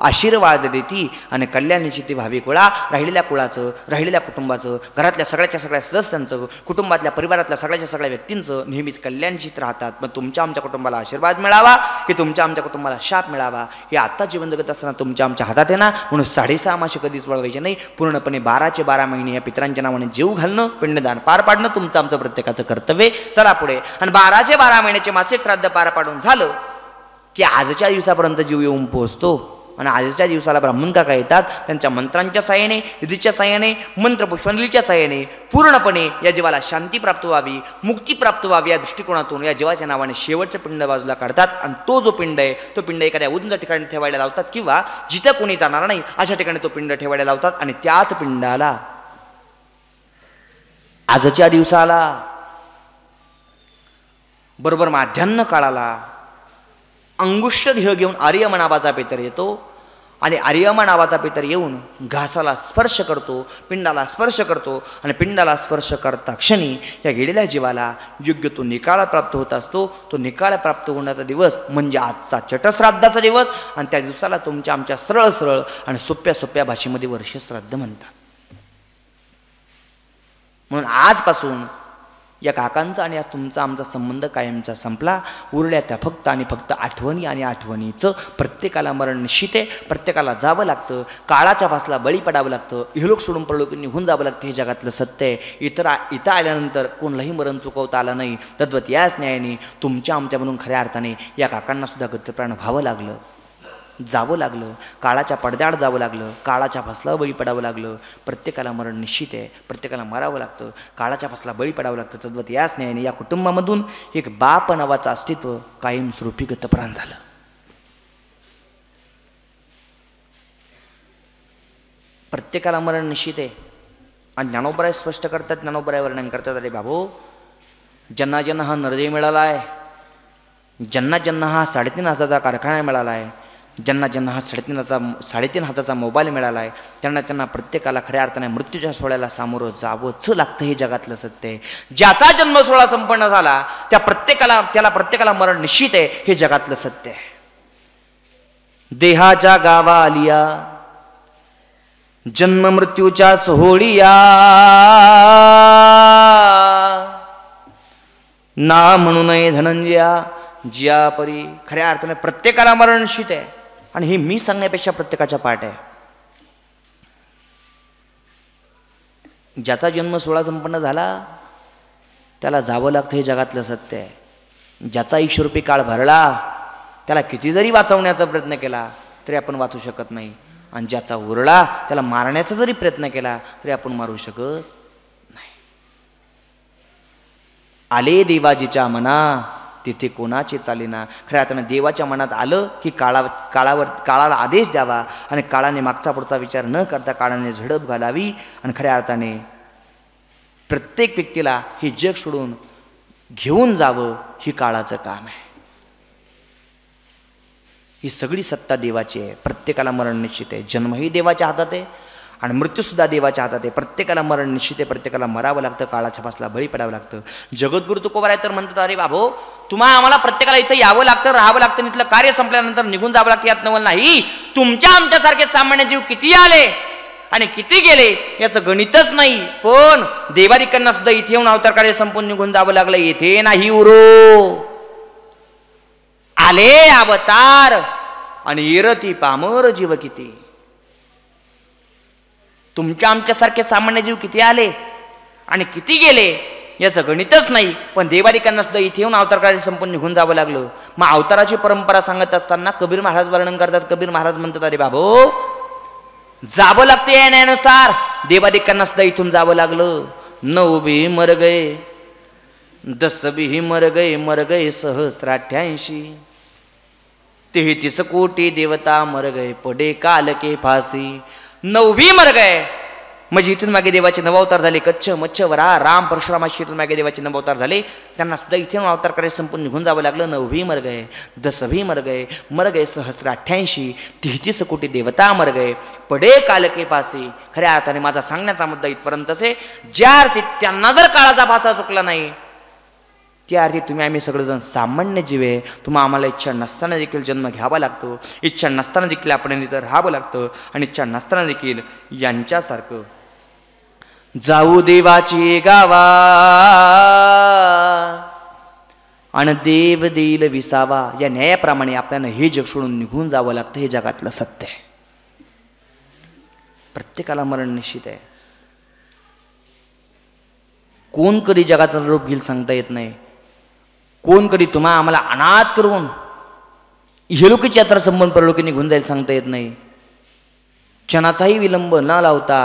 आशीर्वाद देती आणि कल्याणाची ती व्हावी कुळा. राहिलेल्या कुळाचं, राहिलेल्या कुटुंबाचं, घरातल्या सगळ्याच्या सगळ्या सदस्यांचं, कुटुंबातल्या परिवारातल्या सगळ्याच्या सगळ्या व्यक्तींचं नेहमीच कल्याणचित राहतात. मग तुमच्या आमच्या कुटुंबाला आशीर्वाद मिळावा की तुमच्या आमच्या कुटुंबाला शाप मिळावा हे आत्ता जीवन जगत असताना तुमच्या आमच्या हातात आहे ना. म्हणून 6.5 मासे कधीच वळवायचे नाही. पूर्णपणे 12चे 12 महिने या पितरांच्या नावाने जीव घालणं, पिंडदान पार पाडणं तुमचं आमचं प्रत्येकाचं कर्तव्य. चला पुढे. आणि 12चे 12 महिन्याचे मासिक श्राद्ध पार पाडून झालं की आजच्या दिवसापर्यंत जीव येऊन पोहोचतो. आणि आजच्या दिवसाला ब्राह्मण काका येतात, त्यांच्या मंत्रांच्या साहाय्याने, विधीच्या साहाय्याने, मंत्र पुष्पांजलीच्या साहाय्याने पूर्णपणे या जीवाला शांती प्राप्त व्हावी, मुक्ती प्राप्त व्हावी या दृष्टिकोनातून या जीवाच्या नावाने शेवटचं पिंड बाजूला काढतात. आणि तो जो पिंड आहे तो पिंड एखाद्या उंच ठिकाणी ठेवायला लावतात किंवा जिथं कोणी जाणार नाही अशा ठिकाणी तो पिंड ठेवायला लावतात. आणि त्याच पिंडाला आजच्या दिवसाला बरोबर माध्यान्ह काळाला अंगुष्ठ देह घेऊन आर्यमा नावाचा पितर येतो. आणि आर्यमा नावाचा पितर येऊन घासाला स्पर्श करतो, पिंडाला स्पर्श करतो. आणि पिंडाला स्पर्श करता क्षणी या गेलेल्या जीवाला योग्य तो निकाल प्राप्त होत असतो. तो निकाल प्राप्त होण्याचा दिवस म्हणजे आजचा चटश्राद्धाचा दिवस. आणि त्या दिवसाला तुमच्या आमच्या सरळ सरळ आणि सोप्या सोप्या भाषेमध्ये वर्षश्राद्ध म्हणतात. म्हणून आजपासून या काकांचा आणि तुमचा आमचा संबंध कायमचा संपला. उरल्या त्या फक्त आणि फक्त आठवणी आणि आठवणीचं. प्रत्येकाला मरण निश्चित आहे, प्रत्येकाला जावं लागतं, काळाच्या फासला बळी पडावं लागतं, इहलोक सोडून परलोक निघून जावं लागतं. हे जगातलं सत्य आहे. इथं आल्यानंतर कोणालाही मरण चुकवता आलं नाही. तद्वत याच न्यायाने तुमच्या आमच्या म्हणून खऱ्या अर्थाने या काकांना सुद्धा गतप्राण व्हावं लागलं, जावं लागलं, काळाच्या पडद्याआड जावं लागलं, काळाच्या फासला बळी पडावं लागलं. प्रत्येकाला मरण निश्चित आहे, प्रत्येकाला मरावं लागतं, काळाच्या फासला बळी पडावं लागतं. तद्वत याच न्यायाने या कुटुंबामधून एक बाप नावाचं अस्तित्व कायमस्वरूपी गतप्राण झालं. प्रत्येकाला मरण निश्चित आहे. आणि ज्ञानोबराय स्पष्ट करतात, ज्ञानोबराय वर्णन करतात, अरे बाबू ज्यांना ज्यांना हा नरदेह मिळाला आहे, ज्यांना ज्यांना हा 3.5 हाताचा कारखाना मिळाला आहे, ज्यांना ज्यांना हा 3.5 हाताचा मोबाईल मिळाला आहे, त्यांना त्यांना प्रत्येकाला खऱ्या अर्थाने मृत्यूच्या सोहळ्याला सामोरं जावंच लागतं. हे जगातलं सत्य आहे. ज्याचा जन्म सोहळा संपन्न झाला त्याला प्रत्येकाला मरण निश्चित आहे. हे जगातलं सत्य आहे. देहाच्या गावा आलिया जन्म मृत्यूच्या सोहळिया, ना म्हणू नये धनंजया जिया परी. खऱ्या अर्थाने प्रत्येकाला मरण निश्चित आहे. आणि हे मी सांगण्यापेक्षा प्रत्येकाच्या पाठ आहे. ज्याचा जन्म सोहळा संपन्न झाला त्याला जावं लागतं. हे जगातलं सत्य आहे. ज्याचा ईश्वरूपी काळ भरला त्याला किती जरी वाचवण्याचा प्रयत्न केला तरी आपण वाचू शकत नाही. आणि ज्याचा उरला त्याला मारण्याचा जरी प्रयत्न केला तरी आपण मारू शकत नाही. आले देवाजीच्या मना तिथे कोणाचे चालेना. खऱ्या अर्थानं देवाच्या मनात आलं की काळाला आदेश द्यावा आणि काळाने मागचा पुढचा विचार न करता काळाने झडप घालावी आणि खऱ्या अर्थाने प्रत्येक व्यक्तीला हे जग सोडून घेऊन जावं ही काळाचं काम आहे. ही सगळी सत्ता देवाची आहे. प्रत्येकाला मरण निश्चित आहे. जन्मही देवाच्या हातात आहे आणि मृत्यूसुद्धा देवाच्या हातात आहे. प्रत्येकाला मरण निश्चित आहे. प्रत्येकाला मरावं लागतं. काळाच्या फासला बळी पडावं लागतं. जगद्गुरु तुकोबाराय तर म्हणतात, अरे बाबो तुम्हा आम्हाला प्रत्येकाला इथं यावं लागतं, राहावं लागतं, इथलं कार्य संपल्यानंतर निघून जावं लागतं, यात नवल नाही. तुमच्या आमच्यासारखे सामान्य जीव किती आले आणि किती गेले याचं गणितच नाही. पण देवादिकांना सुद्धा इथे येऊन अवतार कार्य संपून निघून जावं लागलं. येथे नाही उरो आले अवतार आणि इरती पामर जीव किती. तुमच्या आमच्यासारखे सामान्य जीव किती आले आणि किती गेले याचं गणितच नाही. पण देवादिकांना सुद्धा इथे येऊन अवतार कार्य संपून निघून जावं लागलं. मग अवताराची परंपरा सांगत असताना कबीर महाराज वर्णन करतात. कबीर महाराज म्हणतात, अरे बाबो जावं लागतं या न्यायानुसार. देवादिकांना सुद्धा इथून जावं लागलं. 9 भी मर गए, 10 भी मर गए सहस्राठ्यांशी. 33 कोटी देवता मर गए पडे काल के फासी. 9 भी मर गए म्हणजे इथून मागे देवाचे 9 अवतार झाले. कच्छ मच्छ वराह राम परशुरामाशी इथून मागे देवाचे 9 अवतार झाले. त्यांना सुद्धा इथे अवतार कार्य संपून निघून जावं लागलं. 9 भी मर गए, 10 भी मर गए सहस्राठ्यांशी. 33 कोटी देवता मर गए पडे काल के फासी. खऱ्या अर्थाने माझा सांगण्याचा मुद्दा इथपर्यंतच आहे. ज्या अर्थी त्यांना जर काळाचा भासा चुकला नाही त्या अर्थी तुम्ही आम्ही सगळेजण सामान्य जीव आहे. तुम्हाला आम्हाला इच्छा नसताना देखील जन्म घ्यावा लागतो. इच्छा नसताना देखील आपण इथं राहावं लागतं आणि इच्छा नसताना देखील यांच्यासारखं जाऊ देवाची गावा आणि देव देईल विसावा. या न्यायाप्रमाणे आपल्याला हे जग सोडून निघून जावं लागतं. हे जगातलं सत्य आहे. प्रत्येकाला मरण निश्चित आहे. कोण कधी जगाचा रूप घेईल सांगता येत नाही. कोण कधी तुम्हा आम्हाला अनाथ करून इहलोकीची यात्रा संबंध परलोकी निघून जाईल सांगता येत नाही. क्षणाचाही विलंब न लावता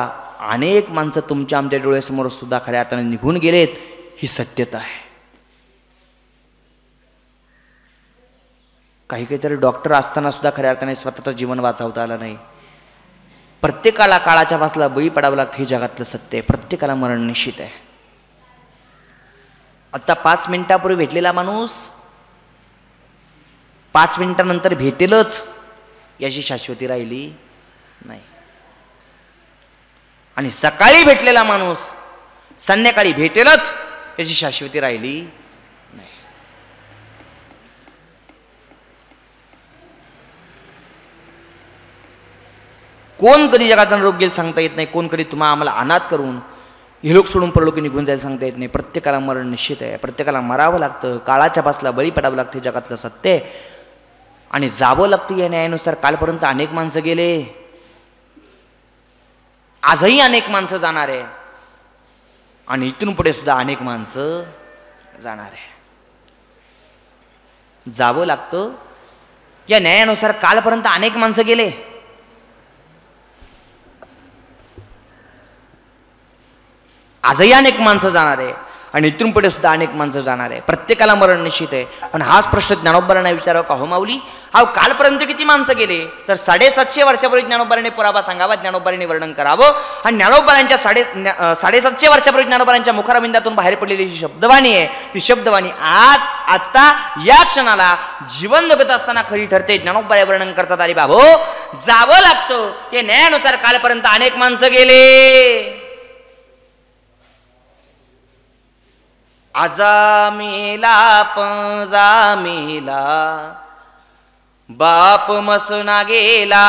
अनेक माणसं तुमच्या आमच्या डोळ्यासमोर सुद्धा खऱ्या अर्थाने निघून गेलेत. ही सत्यता आहे. काही तरी डॉक्टर असताना सुद्धा खऱ्या अर्थाने स्वतःचं जीवन वाचवता आलं नाही. प्रत्येकाला काळाच्या फासला बळी पडावं लागतं. हे जगातलं सत्य आहे. प्रत्येकाला मरण निश्चित आहे. आता 5 मिनिटापूर्वी भेटलेला माणूस 5 मिनिटानंतर भेटेलच याची शाश्वती राहिली नाही. आणि सकाळी भेटलेला माणूस संध्याकाळी भेटेलच याची शाश्वती राहिली नाही. कोण कधी जगाचा निरोप घेईल सांगता येत नाही. कोण कधी तुम्हाला आम्हाला अनाथ करून हे लोक सोडून परलोकी निघून जायला सांगता येत नाही. प्रत्येकाला मरण निश्चित आहे. प्रत्येकाला मरावं लागतं. काळाच्या फासला बळी पडावं लागतं. जगातलं सत्य आहे. आणि जावं लागतं या न्यायानुसार. कालपर्यंत अनेक माणसं गेले, आजही अनेक माणसं जाणार आहे आणि इथून पुढे सुद्धा अनेक माणसं जाणार आहे. जावं लागतं या न्यायानुसार. कालपर्यंत अनेक माणसं गेले, आजही अनेक माणसं जाणार आहे आणि इथून पुढे सुद्धा अनेक माणसं जाणार आहे. प्रत्येकाला मरण निश्चित आहे. पण हाच प्रश्न ज्ञानोबांना विचारावा का, हो माऊली हा कालपर्यंत किती माणसं गेले? तर 750 वर्षापूर्वी ज्ञानोबांनी पुरावा सांगावा, ज्ञानोबांनी वर्णन करावं. आणि ज्ञानोबांच्या 750 वर्षापूर्वी ज्ञानोबांच्या मुखारविंदातून बाहेर पडलेली जी शब्दवाणी आहे ती शब्दवाणी आज आत्ता या क्षणाला जीवन जगत असताना खरी ठरते. ज्ञानोबा वर्णन करतात, अरे बाबो जावं लागतं हे न्यायानुसार. कालपर्यंत अनेक माणसं गेले, आजा मेला पंजा मेला बाप मसना गेला,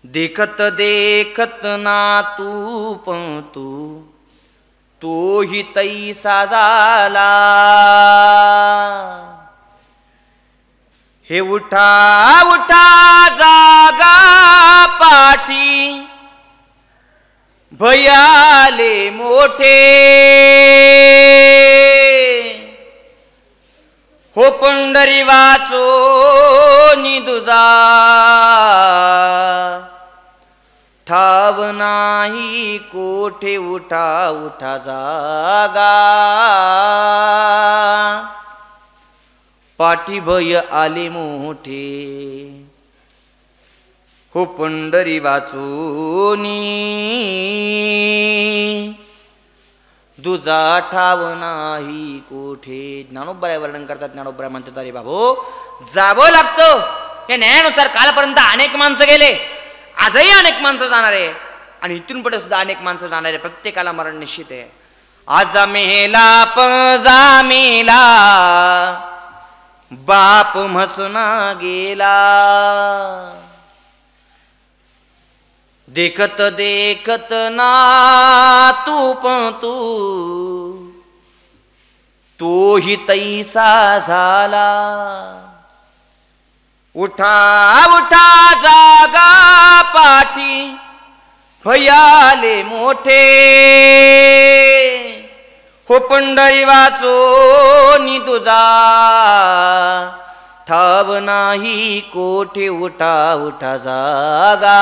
देखत देखत ना तू पण तू ही तैसा झाला. हे उठा उठा जागा पाठी भयाले मोठे, हो पंढरी वाचो निदुजा ठाव नाही कोठे उठा उठा जागा, पाठीभय आले मोठे हो पंढरी वाचूनी, दुजा ठाव नाही कोठे. ज्ञानोबराय वर्णन करतात. ज्ञानोबराय म्हणतात अरे बाबो जावं लागतं. या न्यायानुसार कालपर्यंत अनेक माणसं गेले, आजही अनेक माणसं जाणार आहे आणि इथून पुढे सुद्धा अनेक माणसं जाणार आहे. प्रत्येकाला मरण निश्चित आहे. आज मेला पजा मेला बाप म्हसना गेला, देखत देखत ना तू तोही तैसा झाला. उठा उठा जागा पाठी भयाले मोठे हो पंढरी वाचो दुजा ठाव नाही कोठे उठा उठा जागा,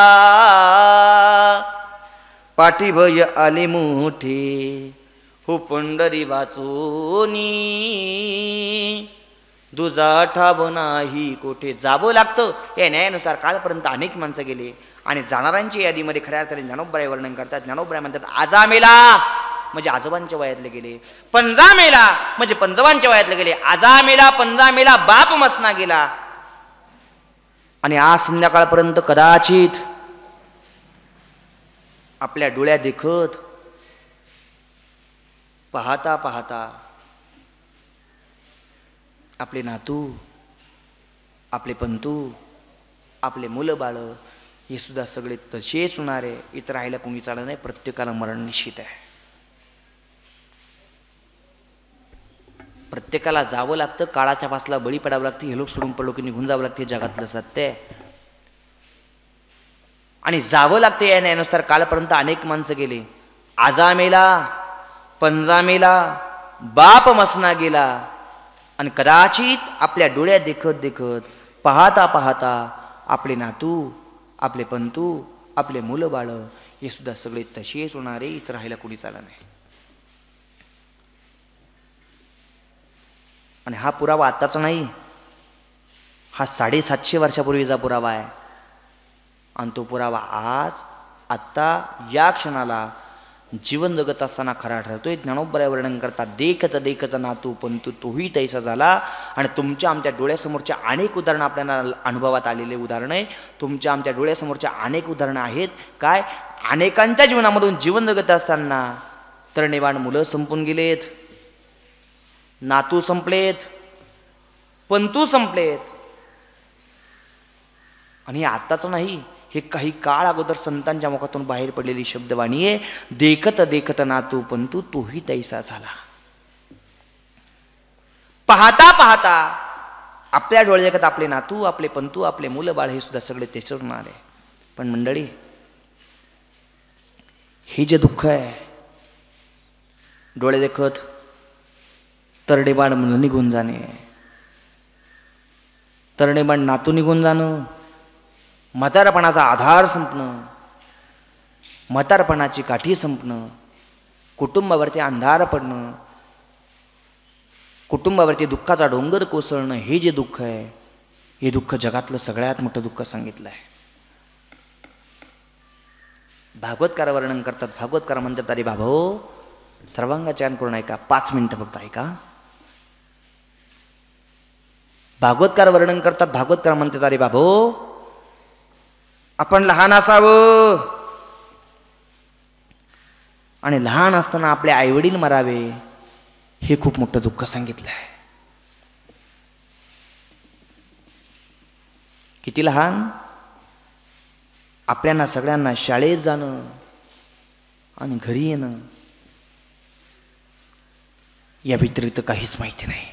पाठीभय आले मोठे हो पंढरी वाचोनी, दुजा ठाव नाही कोठे. जावं लागतं. या न्यायानुसार कालपर्यंत अनेक माणसं गेले आणि जाणाऱ्यांच्या यादीमध्ये खऱ्या अर्थाने ज्ञानोबराय वर्णन करतात. ज्ञानोबराय म्हणतात आजा मेला म्हणजे आजोबांच्या वयातले गेले, पंजा मेला म्हणजे पंजवांच्या वयातले गेले. आजा मेला पंजा मेला बाप मसना गेला. आणि आज संध्याकाळपर्यंत कदाचित आपल्या डोळ्या देखत पाहता पाहता आपले नातू, आपले पंतू, आपले मुलं बाळ हे सुद्धा सगळे तसेच होणार आहे. इथं राहायला कोणी चालत नाही. प्रत्येकाला मरण निश्चित आहे. प्रत्येकाला जावं लागतं. काळाच्या फासला बळी पडावं लागतं. हे लोक सोडून पडलो की निघून जावं लागते. जगातलं सत्य आहे. आणि जावं लागतं. या न्यायानुसार कालपर्यंत अनेक माणसं गेले. आजा मेला पंजा मेला बाप मसना गेला. आणि कदाचित आपल्या डोळ्यात देखत देखत पाहता पाहता आपले नातू, आपले पंतू, आपले मुलं बाळ हे सुद्धा सगळे तसेच होणारे. इथं राहायला कोणी चालत नाही. आणि हा पुरावा आत्ताचा नाही, हा 750 वर्षापूर्वीचा पुरावा आहे. आणि तो पुरावा आज आत्ता या क्षणाला जीवन जगत असताना खरा ठरतोय. ज्ञानोबराय वर्णन करतात देखत देखत नातू पंतू तोही तैसा झाला. आणि तुमच्या आमच्या डोळ्यासमोरच्या अनेक उदाहरणं आपल्याला अनुभवात आलेले उदाहरणं आहे. तुमच्या आमच्या डोळ्यासमोरच्या अनेक उदाहरणं आहेत. काय अनेकांच्या जीवनामधून जीवन जगत असताना तरणेवाण मुलं संपून गेलेत, नातू संपलेत, पंतू संपलेत. आणि हे आत्ताचं नाही, हे काही काळ अगोदर संतांच्या मुखातून बाहेर पडलेली शब्दवाणी आहे. देखत देखत नातू पंतू तोही तैसा झाला. पाहता पाहता आपल्या डोळे देखत आपले नातू, आपले पंतू, आपले मुलं बाळ हे सुद्धा सगळे तेच होणार आहे. पण मंडळी, हे जे दुःख आहे, डोळे देखत तरडेबाण मुलं निघून जाणे, तरडेबाण नातू निघून जाणं, म्हातारपणाचा आधार संपणं, म्हातारपणाची काठी संपणं, कुटुंबावरती अंधार पडणं, कुटुंबावरती दुःखाचा डोंगर कोसळणं, हे जे दुःख आहे, हे दुःख जगातलं सगळ्यात मोठं दुःख सांगितलं आहे. भागवतकार वर्णन करतात. भागवतकार म्हणतात अरे बाबो सर्वांगाचयन करून ऐका, 5 मिनिटं फक्त ऐका. भागवतकार वर्णन करतात. भागवतकार म्हणतात अरे बाबो आपण लहान असावं आणि लहान असताना आपले आईवडील मरावे, हे खूप मोठं दुःख सांगितलं आहे. किती लहान, आपल्याला सगळ्यांना शाळेत जाणं आणि घरी येणं या व्यतिरिक्त काहीच माहिती नाही.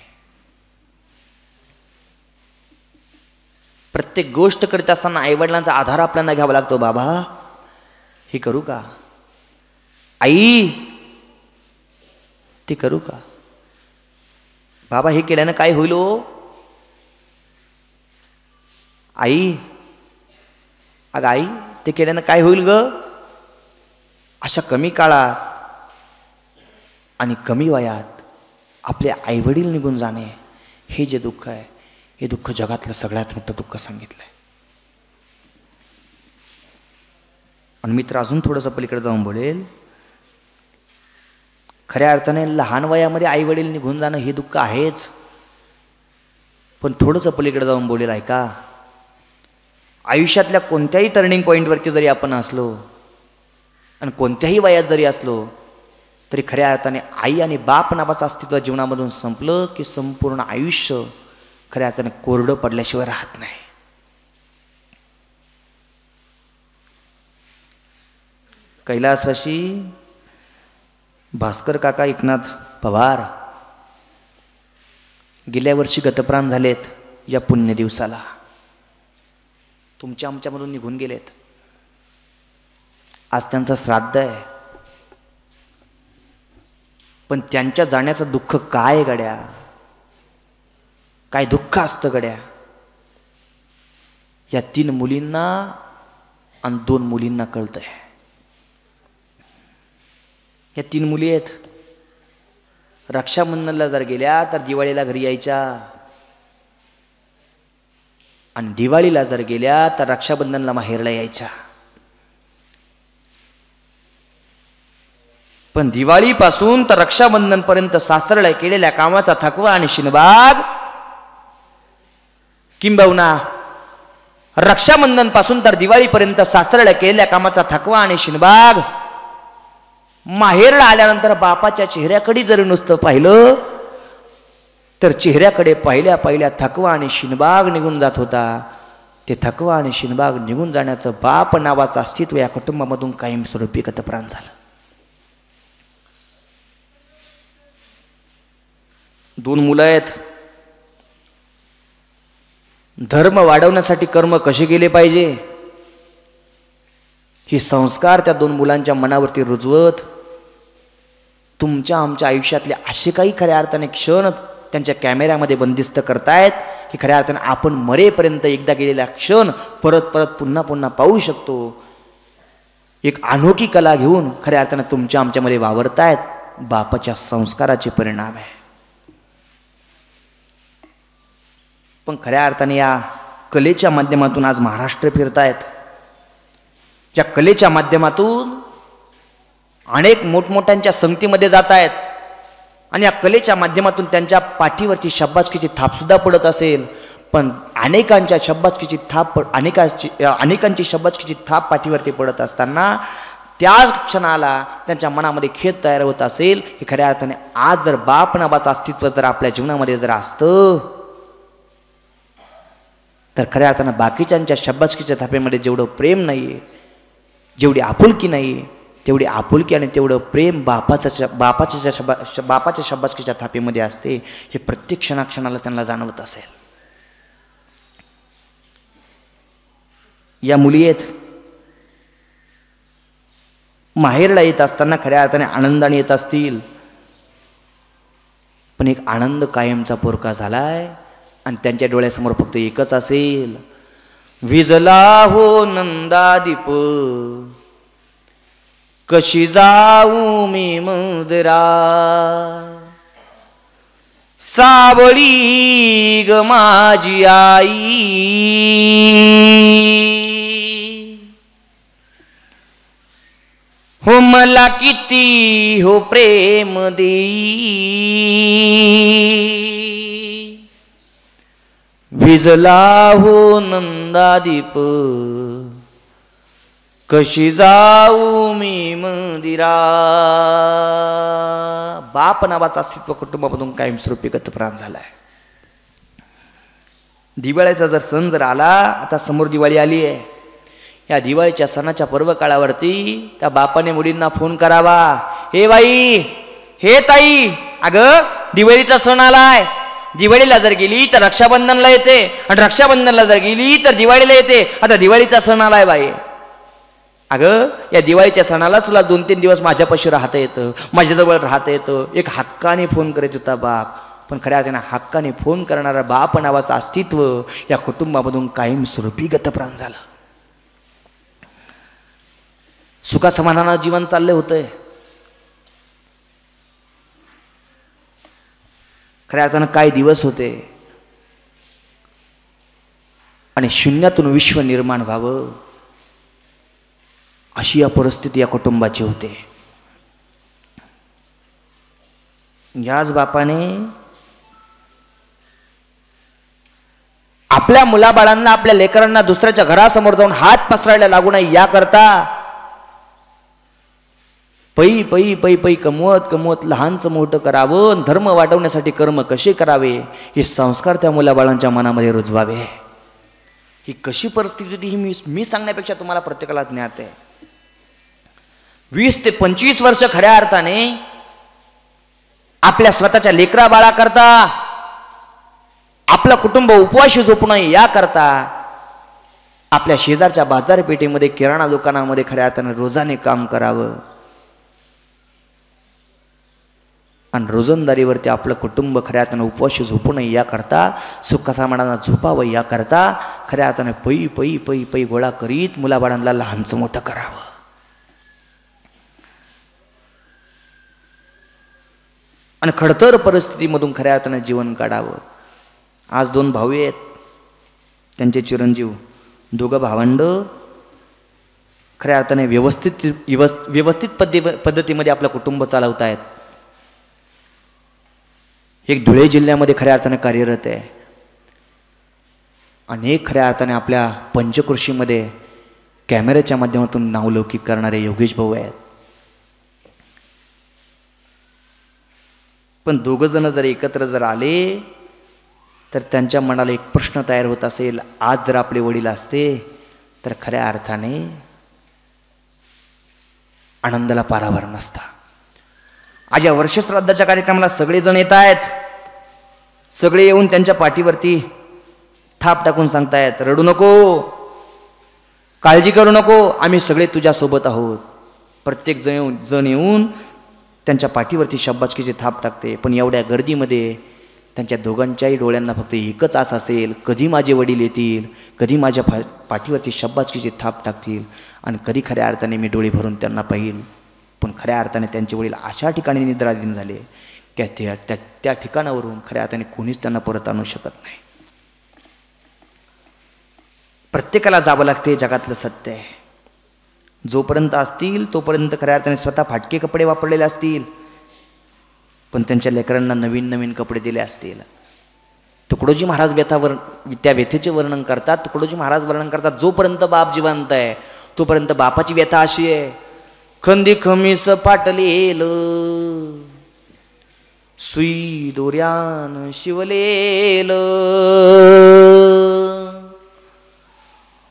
प्रत्येक गोष्ट करीत असताना आईवडिलांचा आधार आपल्याला घ्यावा लागतो. बाबा हे करू का, आई ते करू का, बाबा हे केल्यानं काय होईल हो, आई अगं आई ते केल्यानं काय होईल ग, अशा कमी काळात आणि कमी वयात आपले आईवडील निघून जाणे हे जे दुःख आहे, हे दुःख जगातलं सगळ्यात मोठं दुःख सांगितलंय. आणि मित्र अजून थोडंसं पलीकडे जाऊन बोलेल, खऱ्या अर्थाने लहान वयामध्ये आईवडील निघून जाणं हे दुःख आहेच, पण थोडंसं पलीकडे जाऊन बोलेल ऐका, आयुष्यातल्या कोणत्याही टर्निंग पॉईंटवरती जरी आपण असलो आणि कोणत्याही वयात जरी असलो तरी खऱ्या अर्थाने आई आणि बाप नावाचं अस्तित्व जीवनामधून संपलं की संपूर्ण आयुष्य खऱ्या अर्थाने कोरडं पडल्याशिवाय राहत नाही. कैलासवासी भास्कर काका एकनाथ पवार गेल्या वर्षी गतप्राण झालेत. या पुण्य दिवसाला तुमच्या आमच्यामधून निघून गेलेत. आज त्यांचं श्राद्ध आहे, पण त्यांच्या जाण्याचं दुःख काय गड्या, काय दुःख असतं गड्या. या 3 मुलींना आणि 2 मुलींना कळतंय. या 3 मुली आहेत, रक्षाबंधनला जर गेल्या तर दिवाळीला घरी यायच्या, आणि दिवाळीला जर गेल्या तर रक्षाबंधनला माहेरला यायच्या. पण दिवाळीपासून तर रक्षाबंधनपर्यंत सासरला केलेल्या कामाचा थकवा आणि शिनबाग, किंबहुना रक्षाबंधन पासून तर दिवाळीपर्यंत सासरला केलेल्या कामाचा थकवा आणि शिनबाग माहेरला आल्यानंतर बापाच्या चेहऱ्याकडे जरी नुसतं पाहिलं तर चेहऱ्याकडे पाहिल्या पाहिल्या थकवा आणि शिनबाग निघून जात होता. ते थकवा आणि शिनबाग निघून जाण्याचं बाप नावाचं अस्तित्व या कुटुंबामधून कायमस्वरूपी गतप्राण झालं. 2 मुलं आहेत. धर्म वाढवण्यासाठी कर्म कसे केले पाहिजे हे संस्कार त्या 2 मुलांच्या मनावरती रुजवत तुमच्या आमच्या आयुष्यातले असे काही खऱ्या अर्थाने क्षण त्यांच्या कॅमेऱ्यामध्ये बंदिस्त करतायत की खऱ्या अर्थाने आपण मरेपर्यंत एकदा गेलेला क्षण परत परत पुन्हा पुन्हा पाहू शकतो. एक अनोखी कला घेऊन खऱ्या अर्थाने तुमच्या आमच्यामध्ये वावरतायत. बापाच्या संस्काराचे परिणाम आहे. पण खऱ्या अर्थाने या कलेच्या माध्यमातून आज महाराष्ट्र फिरतायत. या कलेच्या माध्यमातून अनेक मोठमोठ्यांच्या संगतीमध्ये जात आहेत आणि या कलेच्या माध्यमातून त्यांच्या पाठीवरची शाबासकीची थाप सुद्धा पडत असेल. पण अनेकांच्या शाबासकीची थाप अनेकांची शाबासकीची थाप पाठीवरती पडत असताना त्याच क्षणाला त्यांच्या मनामध्ये खेद तयार होत असेल की खऱ्या अर्थाने आज जर बाप नावाचं अस्तित्व जर आपल्या जीवनामध्ये जर असतं तर खऱ्या अर्थानं बाकीच्यांच्या शाबासकीच्या थापेमध्ये जेवढं प्रेम नाही, जेवढी आपुलकी नाही, तेवढी आपुलकी आणि तेवढं प्रेम बापाच्या शाबासकीच्या थापेमध्ये असते. हे प्रत्येक क्षणाक्षणाला त्यांना जाणवत असेल. या मुली आहेत, माहेरला येत असताना खऱ्या अर्थाने आनंदाने येत असतील, पण एक आनंद कायमचा पोरका झालाय आणि त्यांच्या डोळ्यासमोर फक्त एकच असेल, विजला हो नंदादीप कशी जाऊ मी मंदिरा, सावळी ग माझी आई, हो मला किती हो प्रेम देई, विजला हो नंदादीप कशी जाऊ मी मंदिरा. बाप नावाचा अस्तित्व कुटुंबामधून कायमस्वरूपी गतप्राण झालाय. दिवाळीचा जर सण जर आला, आता समोर दिवाळी आली आहे, या दिवाळीच्या सणाच्या पर्व काळावरती त्या बापाने मुलींना फोन करावा, हे बाई, हे ताई, अगं दिवाळीचा सण आलाय, दिवाळीला जर गेली तर रक्षाबंधनला येते आणि रक्षाबंधनला जर गेली तर दिवाळीला येते. आता दिवाळीचा सण आलाय बाई, अगं या दिवाळीच्या सणाला तुला 2-3 दिवस माझ्यापाशी राहता येतं, माझ्याजवळ राहता येतं. एक हक्काने फोन करत होता बाप. पण खऱ्या अर्थाने हक्काने फोन करणारा बाप नावाचं अस्तित्व या कुटुंबामधून कायमस्वरूपी गतप्राण झालं. सुखा समाधानानं जीवन चालले होतंय. खऱ्या अर्थानं काय दिवस होते आणि शून्यातून विश्व निर्माण व्हावं अशी या परिस्थिती या कुटुंबाची होते. याच बापाने आपल्या मुलाबाळांना आपल्या लेकरांना दुसऱ्याच्या घरासमोर जाऊन हात पसरायला लागू नये याकरता पै पै पै पै कमवत कमवत लहानचं मोठं करावं, धर्म वाटवण्यासाठी कर्म कसे करावे हे संस्कार त्या मुलाबाळांच्या मनामध्ये रुजवावे. ही कशी परिस्थिती होती ही मी सांगण्यापेक्षा तुम्हाला प्रत्येकाला ज्ञात आहे. 20 ते 25 वर्ष खऱ्या अर्थाने आपल्या स्वतःच्या लेकरा बाळा करता आपलं कुटुंब उपवाशी झोपू नये याकरता आपल्या शेजारच्या बाजारपेठेमध्ये किराणा दुकानामध्ये खऱ्या अर्थाने रोजाने काम करावं आणि रोजंदारीवरती आपलं कुटुंब खऱ्या अर्थाने उपवाशी झोपू नये याकरता सुखसमाधानानं झोपावं याकरता खऱ्या अर्थाने पै पै पै पै गोळा करीत मुलाबाळांना लहानचं मोठं करावं. आणि खडतर परिस्थितीमधून खऱ्या अर्थाने जीवन काढावं. आज 2 भाऊ आहेत, त्यांचे चिरंजीव, दोघं भावंड खऱ्या अर्थाने व्यवस्थित पद्धतीमध्ये आपलं कुटुंब चालवत आहेत. एक धुळे जिल्ह्यामध्ये खऱ्या अर्थाने कार्यरत आहे. अनेक खऱ्या अर्थाने आपल्या पंचकृषीमध्ये कॅमेऱ्याच्या माध्यमातून नावलौकिक करणारे योगेश भाऊ आहेत. पण दोघं जण जर एकत्र जर आले तर त्यांच्या मनाला एक प्रश्न तयार होत असेल, आज जर आपले वडील असते तर खऱ्या अर्थाने आनंदाला पारावार नसता. आज या वर्षश्राद्धाच्या कार्यक्रमाला सगळेजण येत आहेत. सगळे येऊन त्यांच्या पाठीवरती थाप टाकून सांगतायत, रडू नको, काळजी करू नको, आम्ही सगळे तुझ्यासोबत आहोत. प्रत्येक जण येऊन त्यांच्या पाठीवरती शब्बाचकीची थाप टाकते. पण एवढ्या गर्दीमध्ये त्यांच्या दोघांच्याही डोळ्यांना फक्त एकच आस असेल, कधी माझे वडील येतील, कधी माझ्या पाठीवरती शब्बाचकीची थाप टाकतील आणि कधी खऱ्या अर्थाने मी डोळे भरून त्यांना पाहिल. पण खऱ्या अर्थाने त्यांचे वडील अशा ठिकाणी निद्राधीन झाले की त्या ठिकाणावरून खऱ्या अर्थाने कोणीच त्यांना परत आणू शकत नाही. प्रत्येकाला जावं लागते, जगातलं सत्य आहे. जोपर्यंत असतील तोपर्यंत खऱ्या अर्थाने स्वतः फाटके कपडे वापरलेले असतील, पण त्यांच्या लेकरांना नवीन नवीन कपडे दिले असतील. तुकडोजी महाराज त्या व्यथेचे वर्णन करतात. तुकडोजी महाराज वर्णन करतात, जोपर्यंत बाप जिवंत आहे तोपर्यंत बापाची व्यथा अशी आहे, खंदी खमीस फाटलेल सुई दोऱ्यान शिवलेल,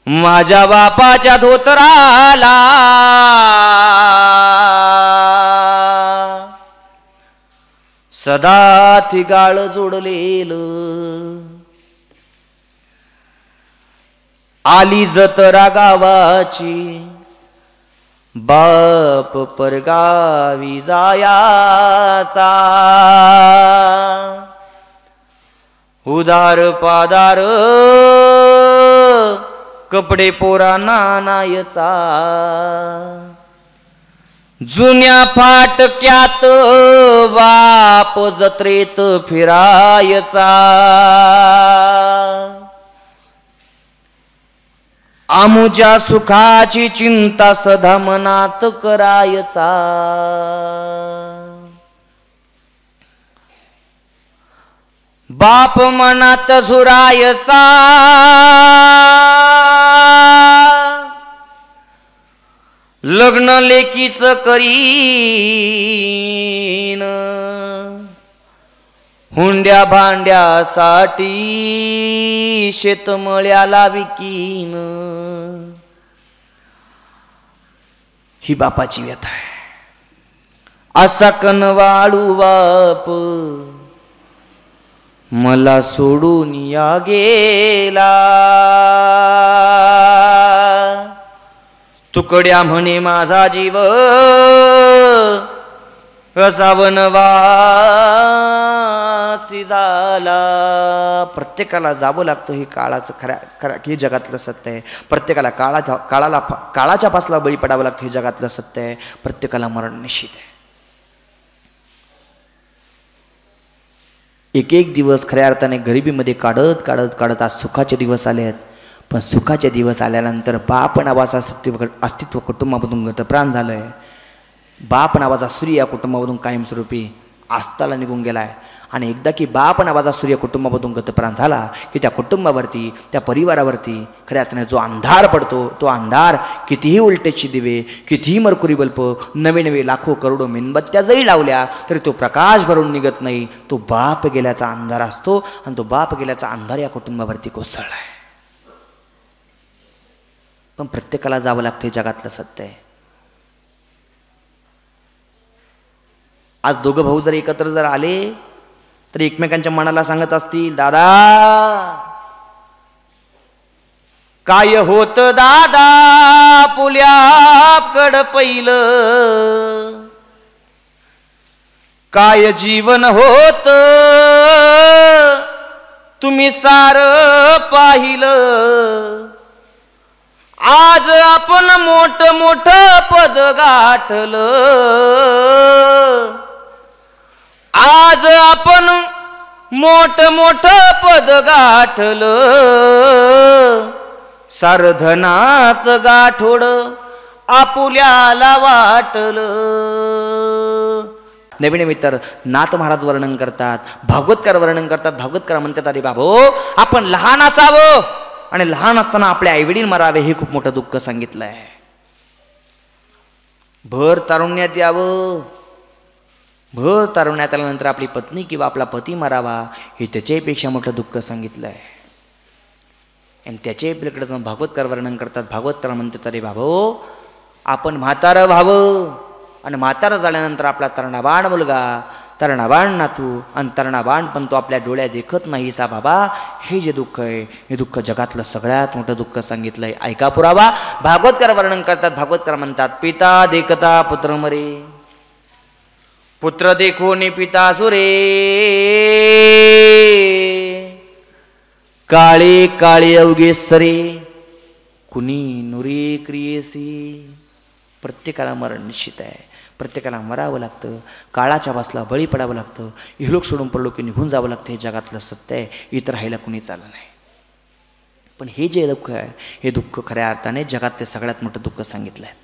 माझ्या बापाच्या धोतराला सदा थिगाळ जोडलेलं, आली जतरा गावाची बाप परगावी जायाचा, उदार पादार कपडे पोरांना नायचा, जुन्या फाटक्यात बाप जत्रेत फिरायचा, आमुच्या सुखाची चिंता सदा मनात करायचा, बाप मनात झुरायचा, लग्न लेकीच करीन, हुंड्या भांड्यासाठी शेतमळ्याला विकीन, ही बापाची व्यथा आहे. असा कनवाळू बाप मला सोडून या गेला, तुकड्या म्हणे माझा जीव असा वनवासी नासी झाला. प्रत्येकाला जावं लागतं, हे काळाचं खऱ्या हे जगातलं सत्य आहे. प्रत्येकाला काळाच्या पासला बळी पडावं लागतं, हे जगातलं सत्य आहे. प्रत्येकाला मरण निश्चित आहे. एक एक दिवस खऱ्या अर्थाने गरिबीमध्ये काढत काढत काढत आज सुखाचे दिवस आले आहेत. पण सुखाचे दिवस आल्यानंतर बाप नावाचा अस्तित्व कुटुंबामधून गतप्राण झालं आहे. बाप नावाचा सूर्य या कुटुंबामधून कायमस्वरूपी आस्ताला निघून गेला आहे. आणि एकदा की बाप नावाचा सूर्य कुटुंबामधून गतप्राण झाला की त्या कुटुंबावरती, त्या परिवारावरती खऱ्या अर्थाने जो अंधार पडतो, तो अंधार कितीही उलटेची दिवे, कितीही मरकुरी बल्ब, नवे नवे लाखो करोडो मेणबत्त्या जरी लावल्या तरी तो प्रकाश भरून निघत नाही. तो बाप गेल्याचा अंधार असतो आणि तो बाप गेल्याचा अंधार या कुटुंबावरती कोसळला आहे. पण प्रत्येकाला जावं लागतं, हे जगातलं सत्य आहे. आज दोघं भाऊ जर एकत्र जर आले तर एकमेकांच्या मनाला सांगत असतील, दादा काय होत दादा पुल्याकड पहिलं, काय जीवन होत तुम्ही सार पाहिलं. आज आपण मोठ मोठ पद गाठलं, आज आपण मोठ मोठ पद गाठलं, सारधनाच गाठोड आपुल्याला वाटलं. नवीन मित्र नाथ महाराज वर्णन करतात, भागवतकार वर्णन करतात. भागवतकार म्हणतात, अरे बाबो आपण लहान असावं आणि लहान असताना आपले आईवडील मरावे, हे खूप मोठं दुःख सांगितलं आहे. भर तारुण्यात यावं, भर तारुण्यात आल्यानंतर आपली पत्नी किंवा आपला पती मरावा, हे त्याच्यापेक्षा मोठं दुःख सांगितलं आहे. आणि त्याच्याही पलीकडे जाऊन भागवतकार वर्णन करतात. भागवतकार म्हणतात, अरे बाबो आपण म्हातारं व्हावं आणि म्हातारं झाल्यानंतर आपला तरुणाबाण मुलगा, तरुणाबाण नातू आणि तरुणाबाण पण तो आपल्या डोळ्यात देखत नाही सा बाबा, हे जे दुःख आहे हे दुःख जगातलं सगळ्यात मोठं दुःख सांगितलं आहे. ऐका पुरावा. भागवतकार वर्णन करतात. भागवतकार म्हणतात, पिता देखता पुत्र मरे, पुत्र देखो नि पिता सुरे, काळे काळे अवघे सरे, कुणी नुरे क्रियेसी. प्रत्येकाला मरण निश्चित आहे. प्रत्येकाला मरावं लागतं, काळाच्या वासला बळी पडावं लागतं, इहलोक सोडून परलोकी निघून जावं लागतं. हे जगातलं सत्य आहे. इथं राहायला कुणी चाललं नाही. पण हे जे दुःख आहे, हे दुःख खऱ्या अर्थाने जगातले सगळ्यात मोठं दुःख सांगितलं आहे.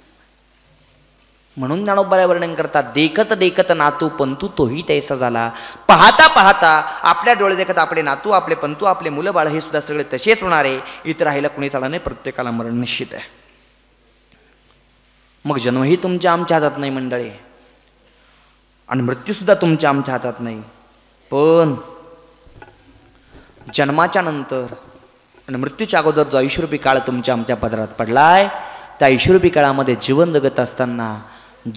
म्हणून ज्ञानोबा वर्णन करतात, देखत देखत नातू पंतू तोही तैसा झाला. पाहता पाहता आपल्या डोळे देखत आपले नातू, आपले पंतू, आपले मुलं बाळ हे सुद्धा सगळे तसेच होणार आहे. इथं राहायला कुणी चाललं नाही. प्रत्येकाला मरण निश्चित आहे. मग जन्मही तुमच्या आमच्या हातात नाही मंडळी, आणि मृत्यूसुद्धा तुमच्या आमच्या हातात नाही. पण जन्माच्या नंतर आणि मृत्यूच्या अगोदर जो ऐश्वरूपी काळ तुमच्या आमच्या पदरात पडलाय, त्या ऐश्वरूपी काळामध्ये जीवन जगत असताना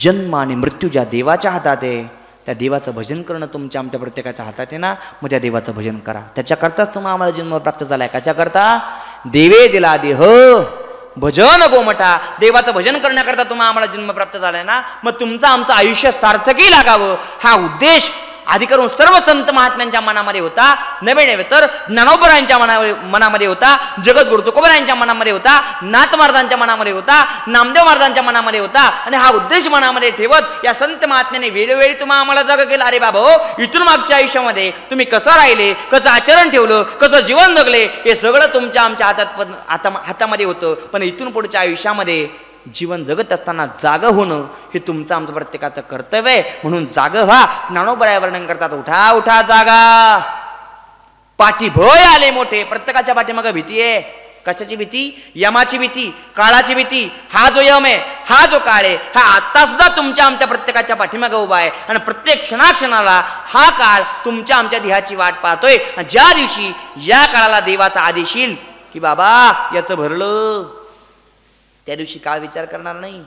जन्म आणि मृत्यू ज्या देवाच्या हातात आहे, त्या देवाचं भजन करणं तुमच्या आमच्या प्रत्येकाच्या हातात आहे ना. मग त्या देवाचं भजन करा. त्याच्याकरताच तुम्हाला आम्हाला जन्म प्राप्त झालाय. कशाकरता? देवे दिला देह भजन गोमटा. देवाचं भजन करण्याकरता तुम्हाला आम्हाला जन्म प्राप्त झालाय ना. मग तुमचं आमचं आयुष्य सार्थकी लागावं, हा उद्देश आधी करून सर्व संत महात्म्यांच्या मनामध्ये होता. नवे नव्हे तर ज्ञानोबरायांच्या मनामध्ये होता, जगद्गुरु तुकोबरायांच्या मनामध्ये होता, नाथ महाराजांच्या मनामध्ये होता, नामदेव महाराजांच्या मनामध्ये होता. आणि हा उद्देश मनामध्ये ठेवत या संत महात्म्याने वेळोवेळी तुम्हाला आम्हाला जागा केलं. अरे बाबा हो, इथून मागच्या आयुष्यामध्ये तुम्ही कसं राहिले, कसं आचरण ठेवलं, कसं जीवन जगले, हे सगळं तुमच्या आमच्या हातामध्ये होतं. पण इथून पुढच्या आयुष्यामध्ये जीवन जगत असताना जाग होणं हे तुमचं आमचं प्रत्येकाचं कर्तव्य आहे. म्हणून जाग व्हा. ज्ञानोबा वर्णन करतात, उठा उठा जागा, पाठी भय आले मोठे. प्रत्येकाच्या पाठीमागे भीती आहे. कशाची भीती? यमाची भीती, काळाची भीती. हा जो यम आहे, हा जो काळ आहे, हा आता सुद्धा तुमच्या आमच्या प्रत्येकाच्या पाठीमागे उभा आहे. आणि प्रत्येक क्षणाक्षणाला हा काळ तुमच्या आमच्या देहाची वाट पाहतोय. आणि ज्या दिवशी या काळाला देवाचा आदेश येईल की बाबा याचं भरलं, त्या दिवशी काळ विचार करणार नाही.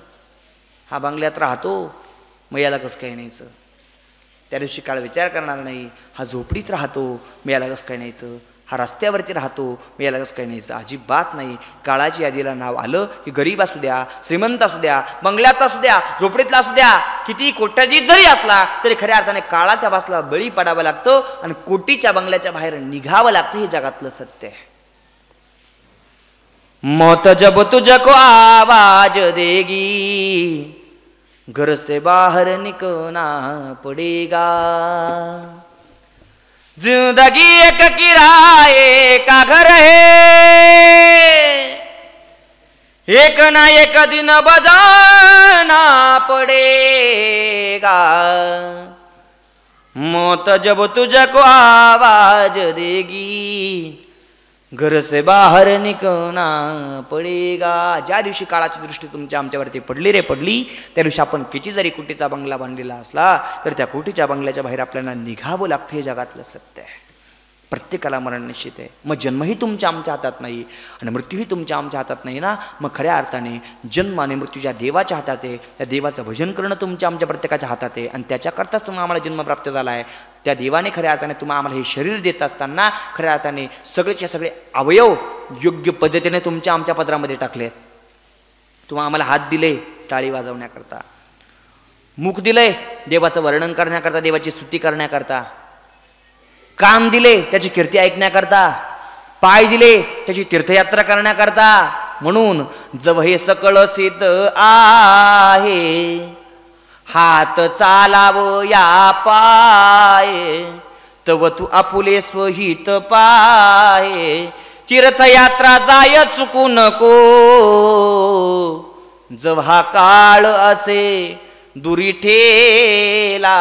हा बंगल्यात राहतो, मग याला कसं काय न्यायचं. त्या दिवशी काळ विचार करणार नाही. हा झोपडीत राहतो, मग याला कसं काय न्यायचं. हा रस्त्यावरती राहतो, मी याला कसं काही न्यायचं? अजिबात नाही. काळाची यादीला नाव आलं की गरीब असू द्या, श्रीमंत असू द्या, बंगल्यात असू द्या, झोपडीतला असू द्या, किती कोट्याची जरी असला तरी खऱ्या अर्थाने काळाच्या बासला बळी पडावं लागतं आणि कोटीच्या बंगल्याच्या बाहेर निघावं लागतं. हे जगातलं सत्य आहे. मौत जब तुझको आवाज देगी, घर से बाहर निकलना पड़ेगा. जिंदगी एक किराए का घर है, एक ना एक दिन बदलना पड़ेगा. मौत जब तुझको आवाज देगी, घर से बाहर निकलना पडेगा. ज्या दिवशी काळाची दृष्टी तुमच्या आमच्यावरती पडली रे पडली, त्या दिवशी आपण किती जरी कोटीचा बंगला बांधलेला असला तर त्या कोटीच्या बंगल्याच्या बाहेर आपल्याला निघावं लागतं. हे जगातलं सत्य आहे. प्रत्येकाला मरण निश्चित आहे. मग जन्मही तुमच्या आमच्या हातात नाही आणि मृत्यूही तुमच्या आमच्या हातात नाही ना. मग खऱ्या अर्थाने जन्म आणि मृत्यू ज्या देवाच्या हातात आहे, त्या देवाचं भजन करणं तुमच्या आमच्या प्रत्येकाच्या हातात आहे आणि त्याच्याकरताच तुम्हाला आम्हाला जन्म प्राप्त झाला आहे. त्या देवाने खऱ्या अर्थाने तुम्हाला आम्हाला हे शरीर देत असताना खऱ्या अर्थाने सगळेचे सगळे अवयव योग्य पद्धतीने तुमच्या आमच्या पदरामध्ये टाकलेत. तुम्हाला आम्हाला हात दिले टाळी वाजवण्याकरता, मुख दिलंय देवाचं वर्णन करण्याकरता, देवाची स्तुती करण्याकरता, कान दिले त्याची कीर्ती ऐकण्याकरता, पाय दिले त्याची तीर्थयात्रा करण्याकरता. म्हणून जव हे सकळ सिद्ध आहे, हात चालाव या पाय, तव तू आपुले स्वहित पाय. तीर्थयात्रा जाय चुकू नको, जव हा काळ असे दुरी ठेला.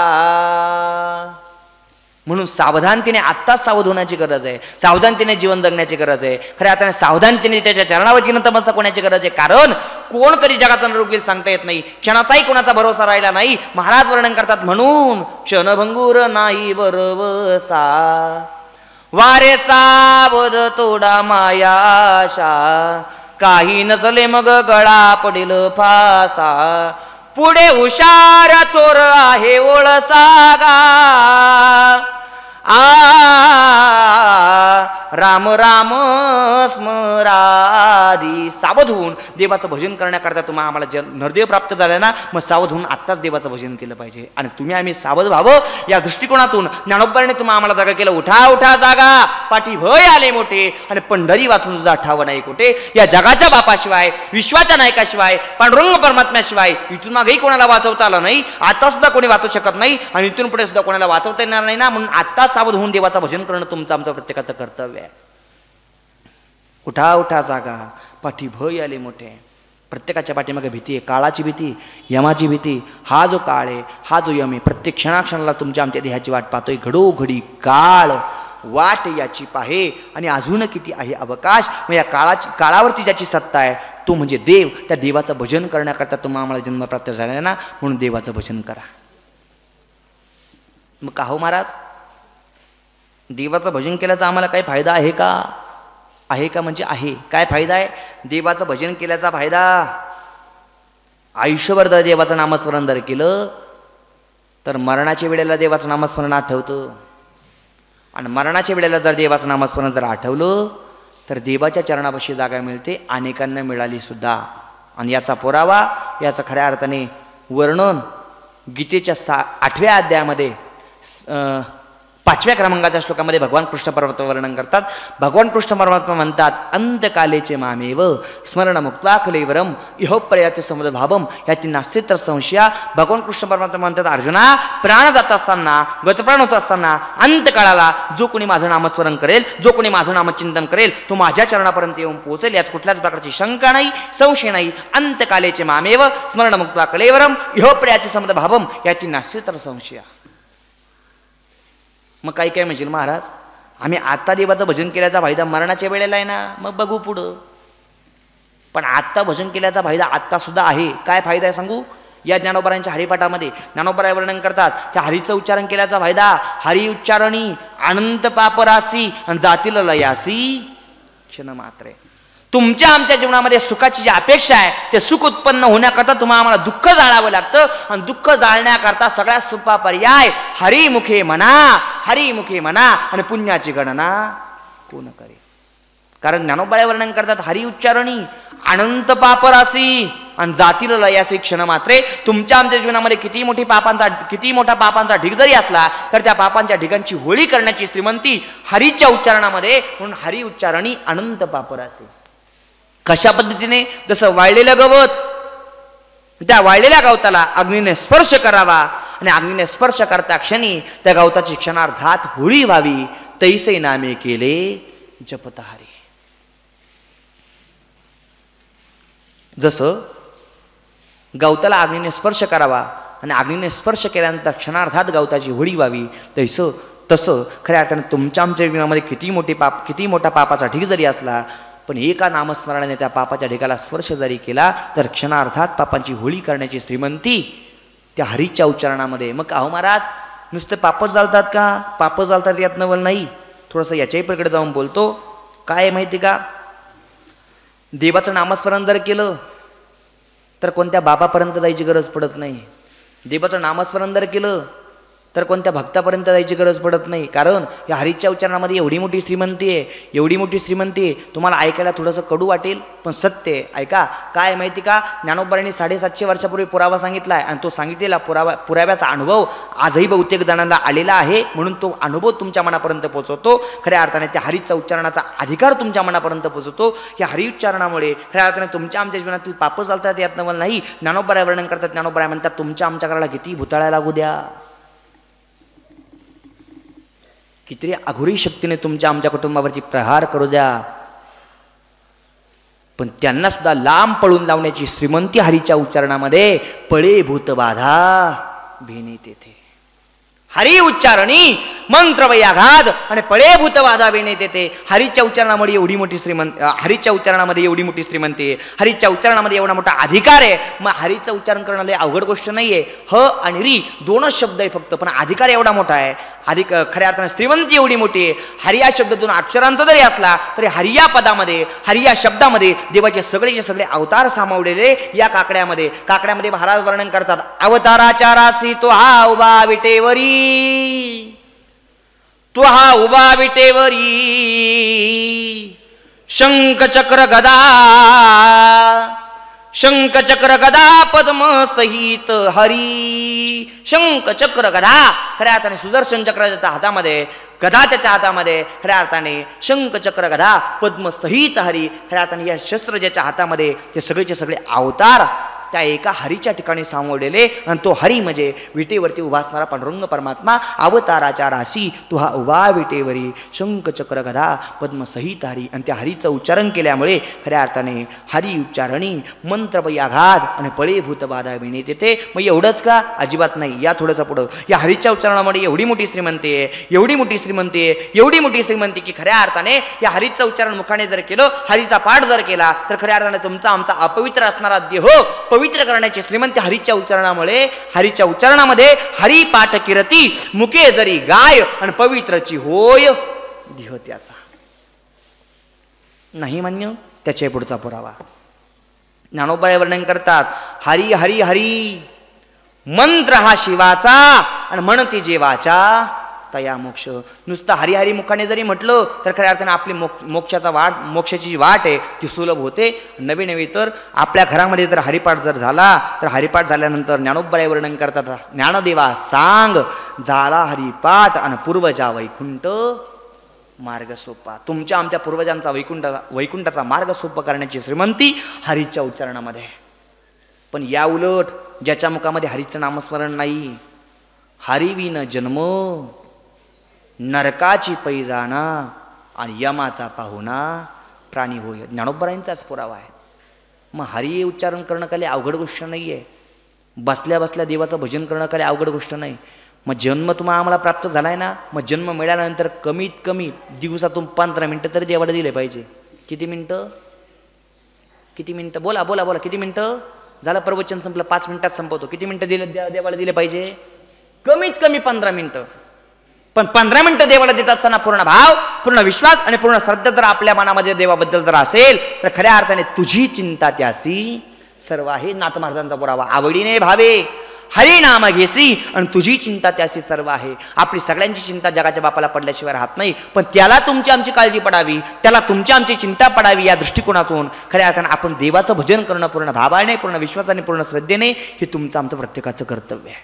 म्हणून सावधानतेने आत्ताच सावध होण्याची गरज आहे. सावधानतेने जीवन जगण्याची गरज आहे. खऱ्या अर्थाने सावधानतेने त्याच्या चरणावरती नतमस्तक होण्याची गरज आहे. कारण कोण कधी जगाचा निरोप घेईल सांगता येत नाही. क्षणाचाही कोणाचा भरोसा राहिला नाही. महाराज वर्णन करतात, म्हणून क्षणभंगूर नाही बरवसा, वारे सावध तोडा मायाशा, काही नचले मग गळा पडेल फासा, पुढे हुशार थोर आहे ओळसागा. राम राम स्मरादी. सावध होऊन देवाचं भजन करण्याकरता तुम्हाला आम्हाला नरदेव प्राप्त झाला ना, मग सावध होऊन आत्ताच देवाचं भजन केलं पाहिजे. आणि तुम्ही आम्ही सावध व्हावं या दृष्टिकोनातून ज्ञानोबाने तुम्हाला आम्हाला जागा केलं. उठा उठा जागा, पाठी भय आले मोठे, आणि पंढरी वाचून तुझा ठाव नाही कुठे. या जगाच्या बापाशिवाय, विश्वाच्या नायकाशिवाय, पांडुरंग परमात्म्याशिवाय इथून मागेही कोणाला वाचवता आलं नाही. आता सुद्धा कोणी वाचू शकत नाही आणि इथून पुढे सुद्धा कोणाला वाचवता येणार नाही ना. म्हणून आत्ता सावध होऊन देवाचं भजन करणं तुमचं आमचं प्रत्येकाचं कर्तव्य आहे. उठा उठा जागा, पाठी भय आले मोठे. प्रत्येकाच्या पाठीमागे भीती आहे. काळाची भीती, यमाची भीती. हा जो काळ आहे, हा जो यम आहे, प्रत्येक क्षणाक्षणाला तुमच्या आमच्या देहाची वाट पाहतोय. घडोघडी काळ वाट याची पाहे आणि अजून किती आहे अवकाश. मग या काळावरती ज्याची सत्ता आहे तो म्हणजे देव. त्या देवाचं भजन करण्याकरता तुम्हाला आम्हाला जन्म प्राप्त झाला ना, म्हणून देवाचं भजन करा. मग का हो महाराज, देवाचं भजन केल्याचा आम्हाला काही फायदा आहे का? आहे का म्हणजे आहे. काय फायदा आहे देवाचं भजन केल्याचा? फायदा आयुष्यभर जर देवाचं नामस्मरण जर केलं तर मरणाच्या वेळेला देवाचं नामस्मरण आठवतं. आणि मरणाच्या वेळेला जर देवाचं नामस्मरण जर आठवलं तर देवाच्या चरणापाशी जागा मिळते, अनेकांना मिळाली सुद्धा. आणि याचा पुरावा, याचं खऱ्या अर्थाने वर्णन गीतेच्या 8व्या अध्यायामध्ये 5व्या क्रमांकाच्या श्लोकामध्ये भगवान कृष्ण परमात्मा वर्णन करतात. भगवान कृष्ण परमात्मा म्हणतात, अंतकालेचे मामेव स्मरण मुक्त्वा कलेवरम इहो प्रयाते समदभावम याची नास्तित्र संशया. भगवान कृष्ण परमात्मा म्हणतात, अर्जुना, प्राण जात असताना, गतप्राण होत असताना, अंतकाळाला जो कोणी माझं नामस्मरण करेल, जो कोणी माझं नामचिंतन करेल, तो माझ्या चरणापर्यंत येऊन पोहोचेल. यात कुठल्याच प्रकारची शंका नाही, संशय नाही. अंतकालेचे मामेव स्मरण मुक्त्वा कलेवरम इहो प्रयाते समदभावम याची नास्तित्र संशया. मग काही काय म्हणशील महाराज, आम्ही आत्ता देवाचं भजन केल्याचा फायदा मरणाच्या वेळेला आहे ना, मग बघू पुढं. पण आत्ता भजन केल्याचा फायदा आत्ता सुद्धा आहे. काय फायदा आहे सांगू? या ज्ञानोबरांच्या हरिपाठामध्ये ज्ञानोबराय वर्णन करतात, त्या हरीचं उच्चारण केल्याचा फायदा. हरी उच्चारणी अनंत पापरासी आणि जातील लयासी क्षण मात्र. तुमच्या आमच्या जीवनामध्ये सुखाची जी अपेक्षा आहे ते सुख उत्पन्न होण्याकरता तुम्हाला आम्हाला दुःख जाळावं लागतं. आणि दुःख जाळण्याकरता सगळ्यात सोपा पर्याय हरिमुखे म्हणा, हरिमुखे म्हणा आणि पुण्याची गणना कोण करे. कारण ज्ञानोबा वर्णन करतात, हरी उच्चारणी अनंत पापरासी आणि जातील लयासी क्षण मात्रे. तुमच्या आमच्या जीवनामध्ये किती मोठा पापांचा ढीग जरी असला तर त्या पापांच्या ढिगांची होळी करण्याची श्रीमंती हरीच्या उच्चारणामध्ये. म्हणून हरी उच्चारणी अनंत पापरासी. कशा पद्धतीने? जसं वाळलेलं गवत, त्या वाळलेल्या गवताला अग्नीने स्पर्श करावा आणि अग्नीने स्पर्श करता क्षणी त्या गवताची क्षणार्धात होळी व्हावी, तैसे नामे केले जपत हरी. जसं गवताला अग्नीने स्पर्श करावा आणि अग्नीने स्पर्श केल्यानंतर क्षणार्धात गवताची होळी व्हावी, तसं खऱ्या अर्थाने तुमच्या आमच्या जीवनामध्ये किती मोठा पापाचा ढीग जरी असला पण एका नामस्मरणाने त्या पापाच्या ढिगाला स्पर्श जरी केला तर क्षणार्धात पापांची होळी करण्याची श्रीमंती त्या हरीच्या उच्चारणामध्ये. मग अहो महाराज नुसते पापच जाळतात का? पापच जाळतात यात नवल नाही. थोडंसं याच्याही पलीकडे जाऊन बोलतो. काय माहिती का? देवाचं नामस्मरण जर केलं तर कोणत्या बाबापर्यंत जायची गरज पडत नाही. देवाचं नामस्मरण जर केलं तर कोणत्या भक्तापर्यंत जायची गरज पडत नाही. कारण या हरीच्या उच्चारणामध्ये एवढी मोठी श्रीमंती आहे. तुम्हाला ऐकायला थोडंसं कडू वाटेल पण सत्य आहे. ऐका. काय माहिती का? ज्ञानोबांनी 750 वर्षापूर्वी पुरावा सांगितला आहे आणि तो सांगितलेला पुराव्याचा अनुभव आजही बहुतेक जणांना आलेला आहे. म्हणून तो अनुभव तुमच्या मनापर्यंत पोहोचवतो. खऱ्या अर्थाने त्या हरीचा उच्चारणाचा अधिकार तुमच्या मनापर्यंत पोहोचवतो. या हरी उच्चारणामुळे खऱ्या अर्थाने तुमच्या आमच्या जीवनातील पाप चालतात यात नवल नाही. ज्ञानोबा वर्णन करतात. ज्ञानोबा म्हणतात तुमच्या आमच्या घराला किती भुताळ्या लागू द्या, किती अघोरी शक्तीने तुमच्या आमच्या कुटुंबावरती प्रहार करू द्या, पण त्यांना सुद्धा लांब पळून लावण्याची श्रीमंती हरीच्या उच्चारणामध्ये. पळे भूत बाधा भेने तेथे. हरी उच्चारणी मंत्र वैयाघात आणि पळे भूत बाधा भेने तेथे. हरीच्या उच्चारणामध्ये एवढी मोठी श्रीमंती, हरीच्या उच्चारणामध्ये एवढी मोठी श्रीमंती, हरीच्या उच्चारणामध्ये एवढा मोठा अधिकार आहे. मग हरीचं उच्चारण करणं लय अवघड गोष्ट नाहीये. ह आणि री दोनच शब्द आहे फक्त, पण अधिकार एवढा मोठा आहे. खऱ्या अर्थाने श्रीमंती एवढी मोठी आहे. हरी या शब्द दोन अक्षरांचा जरी असला तरी हरी या पदामध्ये, हरी या शब्दामध्ये देवाचे सगळे अवतार सामावलेले या काकड्यामध्ये महाराज वर्णन करतात. अवताराच्या राशी तो हा उभा विटेवरी, तो हा उभा विटेवरी, शंख चक्र गदा पद्म सहित हरी. शंख चक्र गदा खऱ्या अर्थाने सुदर्शन चक्र त्याच्या हातामध्ये, गदा त्याच्या हातामध्ये. खऱ्या अर्थाने शंख चक्र गदा पद्म सहित हरी. खऱ्या अर्थाने या शस्त्र ज्याच्या हातामध्ये ते सगळे अवतार त्या एका हरीच्या ठिकाणी सामावलेले. आणि तो हरी म्हणजे विटेवरती उभा असणारा पांडुरंग परमात्मा. अवताराच्या राशी तू हा उभा विटेवरी, शंख चक्र गदा पद्म सहित हरी. आणि त्या हरीचं उच्चारण केल्यामुळे खऱ्या अर्थाने हरी उच्चारणी मंत्र वैयाघात आणि पळे भूत बाधा विनेत येते. मग एवढंच का? अजिबात नाही. या थोडंसं पुढं या हरीच्या उच्चारणामध्ये एवढी मोठी श्रीमंती आहे की खऱ्या अर्थाने या हरीचं उच्चारण मुखाने जर केलं, हरीचा पाठ जर केला तर खऱ्या अर्थाने तुमचा आमचा अपवित्र असणारा देह पवित्र करण्याची श्रीमंती हरीच्या उच्चारणामध्ये हरी पाठ किरती मुके जरी गाय आणि पवित्रची होय देह त्याचा. नाही मान्य? त्याच्या पुढचा पुरावा ज्ञानोबा वर्णन करतात. हरी हरी हरी मंत्र हा शिवाचा आणि म्हणती जेवाचा तया मोक्ष. नुसतं हरिहरी मुखाने जरी म्हटलं तर खऱ्या अर्थाने आपली मोक्षाची जी वाट आहे ती सुलभ होते. नवी तर आपल्या घरामध्ये जर हरिपाठ जर झाला तर हरिपाठ झाल्यानंतर ज्ञानोबा वर्णन करतात. ज्ञानदेवा सांग झाला हरिपाठ आणि पूर्वजा वैकुंठ मार्ग सोपा. तुमच्या आमच्या पूर्वजांचा वैकुंठाचा मार्ग सोपा करण्याची श्रीमंती हरीच्या उच्चारणामध्ये. पण या उलट ज्याच्या मुखामध्ये हरीचं नामस्मरण नाही, हरिविन जन्म नरकाची पैजाना आणि यमाचा पाहुणा प्राणी होय. ज्ञानोबरायांचाच पुरावा आहे. मग हरी उच्चारण करणं काही अवघड गोष्ट नाही आहे. बसल्या बसल्या देवाचं भजन करणं काही अवघड गोष्ट नाही. मग जन्म तुम्हाला आम्हाला प्राप्त झालाय ना, मग जन्म मिळाल्यानंतर कमीत कमी दिवसातून 15 मिनटं तरी देवाला दिले पाहिजे. किती मिनटं? बोला किती मिनटं? झालं प्रवचन संपलं, 5 मिनिटात संपवतो. किती मिनटं देवाला दिले पाहिजे? कमीत कमी 15 मिनटं. पण 15 मिनिटं देवाला देत असताना पूर्ण भाव, पूर्ण विश्वास आणि पूर्ण श्रद्धा जर आपल्या मनामध्ये देवाबद्दल जर असेल तर खऱ्या अर्थाने तुझी चिंता त्यासी सर्व आहे. नाथ महाराजांचा पुरावा. आवडीने भावे हरिनाम घेसी आणि तुझी चिंता त्याशी सर्व आहे. आपली सगळ्यांची चिंता जगाच्या बापाला पडल्याशिवाय राहत नाही, पण त्याला तुमची आमची काळजी पडावी, त्याला तुमची आमची चिंता पडावी या दृष्टिकोनातून खऱ्या अर्थानं आपण देवाचं भजन करणं पूर्ण भावाने, पूर्ण विश्वासाने, पूर्ण श्रद्धेने हे तुमचं आमचं प्रत्येकाचं कर्तव्य आहे.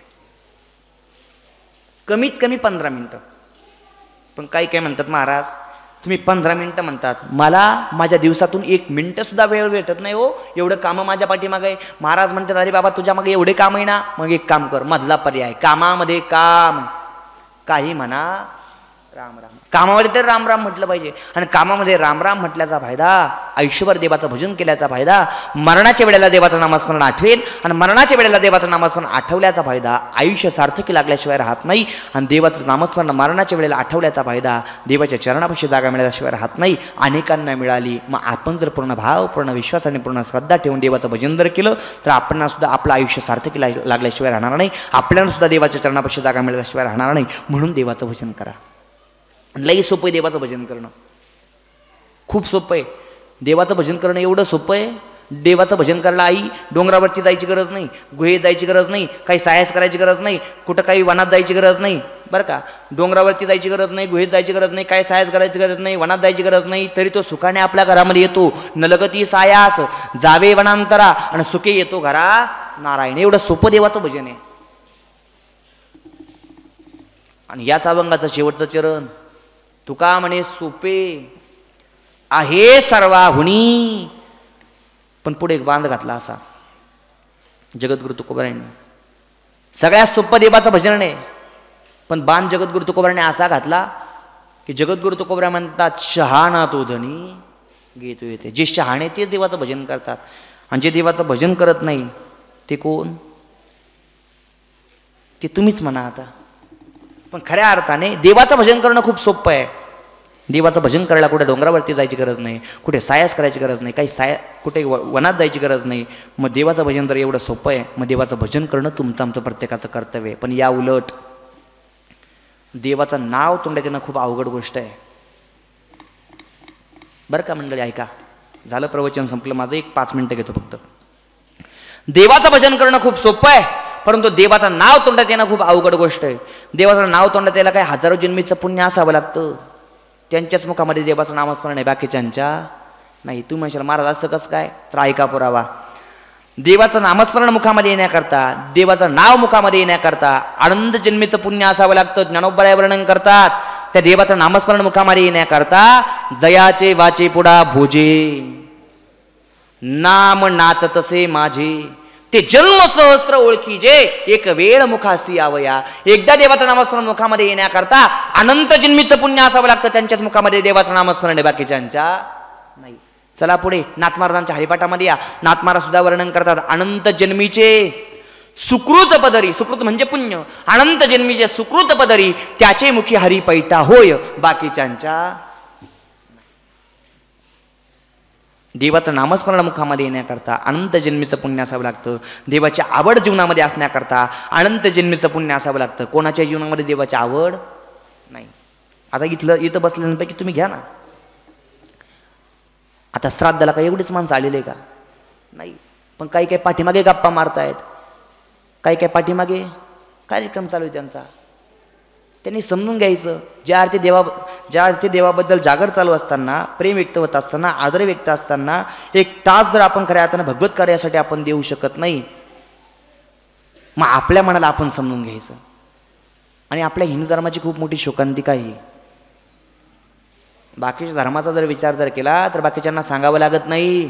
कमीत कमी 15 मिनिटं. पण काही काय म्हणतात महाराज, तुम्ही 15 मिनिटं म्हणतात, मला माझ्या दिवसातून 1 मिनिटं सुद्धा वेळ भेटत नाही हो, एवढं कामं माझ्या पाठीमागे आहे. महाराज म्हणतात, अरे बाबा तुझ्या मागे एवढे काम आहे ना, मग एक काम कर, मधला पर्याय, कामामध्ये काम, काही म्हणा राम राम, कामामध्ये तर राम राम म्हटलं पाहिजे. आणि कामामध्ये राम राम म्हटल्याचा फायदा, आयुष्यभर देवाचं भजन केल्याचा फायदा, मरणाच्या वेळेला देवाचं नामस्मरण आठवेल आणि मरणाच्या वेळेला देवाचं नामस्मरण आठवल्याचा फायदा आयुष्य सार्थकी लागल्याशिवाय राहत नाही. आणि देवाचं नामस्मरण मरणाच्या वेळेला आठवल्याचा फायदा देवाच्या चरणापाशी जागा मिळाल्याशिवाय राहत नाही. अनेकांना मिळाली. मग आपण जर पूर्ण भाव, पूर्ण विश्वास आणि पूर्ण श्रद्धा ठेवून देवाचं भजन जर केलं तर आपल्याला सुद्धा आपलं आयुष्य सार्थकी लागल्याशिवाय राहणार नाही. आपल्याला सुद्धा देवाच्या चरणापाशी जागा मिळाल्याशिवाय राहणार नाही. म्हणून देवाचं भजन करा. लई सोपं आहे देवाचं भजन करणं, खूप सोपं आहे. देवाचं भजन करणं एवढं सोपं आहे. देवाचं भजन करायला आई डोंगरावरती जायची गरज नाही, गुहेत जायची गरज नाही, काही साहस करायची गरज नाही, कुठं काही वनात जायची गरज नाही बरं का. डोंगरावरती जायची गरज नाही, गुहेत जायची गरज नाही, काही साहस करायची गरज नाही, वनात जायची गरज नाही, तरी तो सुखाने आपल्या घरामध्ये येतो. नलगती सायास जावे वनांतरा आणि सुखे येतो घरा नारायण. एवढं सोपं देवाचं भजन आहे. आणि याच अभंगाचं शेवटचं चरण, तुका म्हणे सोपे आहे सर्वाहुनी, पण पुढे एक बांध घातला असा जगद्गुरु तुकोबारायांनी. सगळ्यात सोपं देवाचं भजन आहे, पण बांध जगद्गुरु तुकोबारायांनी असा घातला की जगद्गुरु तुकोबाराय म्हणतात, शहाणा तो धनी घेतो येते. जे शहाणे तेच देवाचं भजन करतात, आणि जे देवाचं भजन करत नाही ते कोण, ते तुम्हीच म्हणा आता. पण खऱ्या अर्थाने देवाचं भजन करणं खूप सोपं आहे. देवाचं भजन करायला कुठे डोंगरावरती जायची गरज नाही, कुठे सायास करायची गरज नाही, काही कुठे वनात जायची गरज नाही. मग देवाचं भजन जर एवढं सोपं आहे, मग देवाचं भजन करणं तुमचं आमचं प्रत्येकाचं कर्तव्य आहे. पण या उलट देवाचं नाव तोंडात येणं खूप अवघड गोष्ट आहे बरं का मंडळी. ऐका, झालं प्रवचन संपलं माझं, एक 5 मिनिटं घेतो फक्त. देवाचं भजन करणं खूप सोपं आहे, परंतु देवाचं नाव तोंडात येणं खूप अवघड गोष्ट आहे. देवाचं नाव तोंडात यायला काही हजारो जन्मीचं पुण्य असावं लागतं. त्यांच्याच मुखामध्ये देवाचं नामस्मरण आहे, बाकीच्यांच्या नाही. तुम्ही म्हणशाल महाराज असं कसं काय, तर ऐका पुरावा. देवाचं नामस्मरण मुखामध्ये येण्याकरता, देवाचं नाव मुखामध्ये येण्याकरता आनंद जन्मीचं पुण्य असावं लागतं. ज्ञानोबराय वर्णन करतात, त्या देवाचं नामस्मरण मुखामध्ये येण्याकरता जयाचे वाचे पुढा भोजे, नाम नाचतसे माझे, ते जन्म सहस्त्र ओळखी जे एक वेळ मुखासी आवया. एकदा देवाचं नामस्मरण मुखामध्ये येण्याकरता अनंत जन्मीचं पुण्य असावं लागतं. त्यांच्याच मुखामध्ये देवाचं नामस्मरण आहे, बाकीच्यांच्या नाही. चला पुढे नाथ महाराजांच्या हरिपाठामध्ये या. नाथ महाराज सुद्धा वर्णन करतात, अनंत जन्मीचे सुकृत पदरी, सुकृत म्हणजे पुण्य, अनंत जन्मीचे सुकृत पदरी त्याचे मुखी हरी पैठा होय, बाकीच्यांच्या. देवाचं नामस्मरण मुखामध्ये येण्याकरता अनंत जन्मीचं पुण्य असावं लागतं. देवाची आवड जीवनामध्ये असण्याकरता अनंत जन्मीचं पुण्य असावं लागतं. कोणाच्या जीवनामध्ये देवाची आवड नाही. आता इथं बसल्यानंपैकी तुम्ही घ्या ना, आता श्राद्धाला काय एवढीच माणसं आलेले का, नाही. पण काही काही पाठीमागे गप्पा मारतायत, काही काही पाठीमागे कार्यक्रम चालू आहे त्यांचा. त्यांनी समजून घ्यायचं, ज्या अर्थी देवाबद्दल जागर चालू असताना, प्रेम व्यक्त होत असताना, आदर व्यक्त असताना 1 तास जर आपण खऱ्या अर्थानं भगवत कार्यासाठी आपण देऊ शकत नाही, मग आपल्या मनाला आपण समजून घ्यायचं. आणि आपल्या हिंदू धर्माची खूप मोठी शोकांतिका आहे. बाकीच्या धर्माचा जर विचार जर केला तर बाकीच्यांना सांगावं लागत नाही,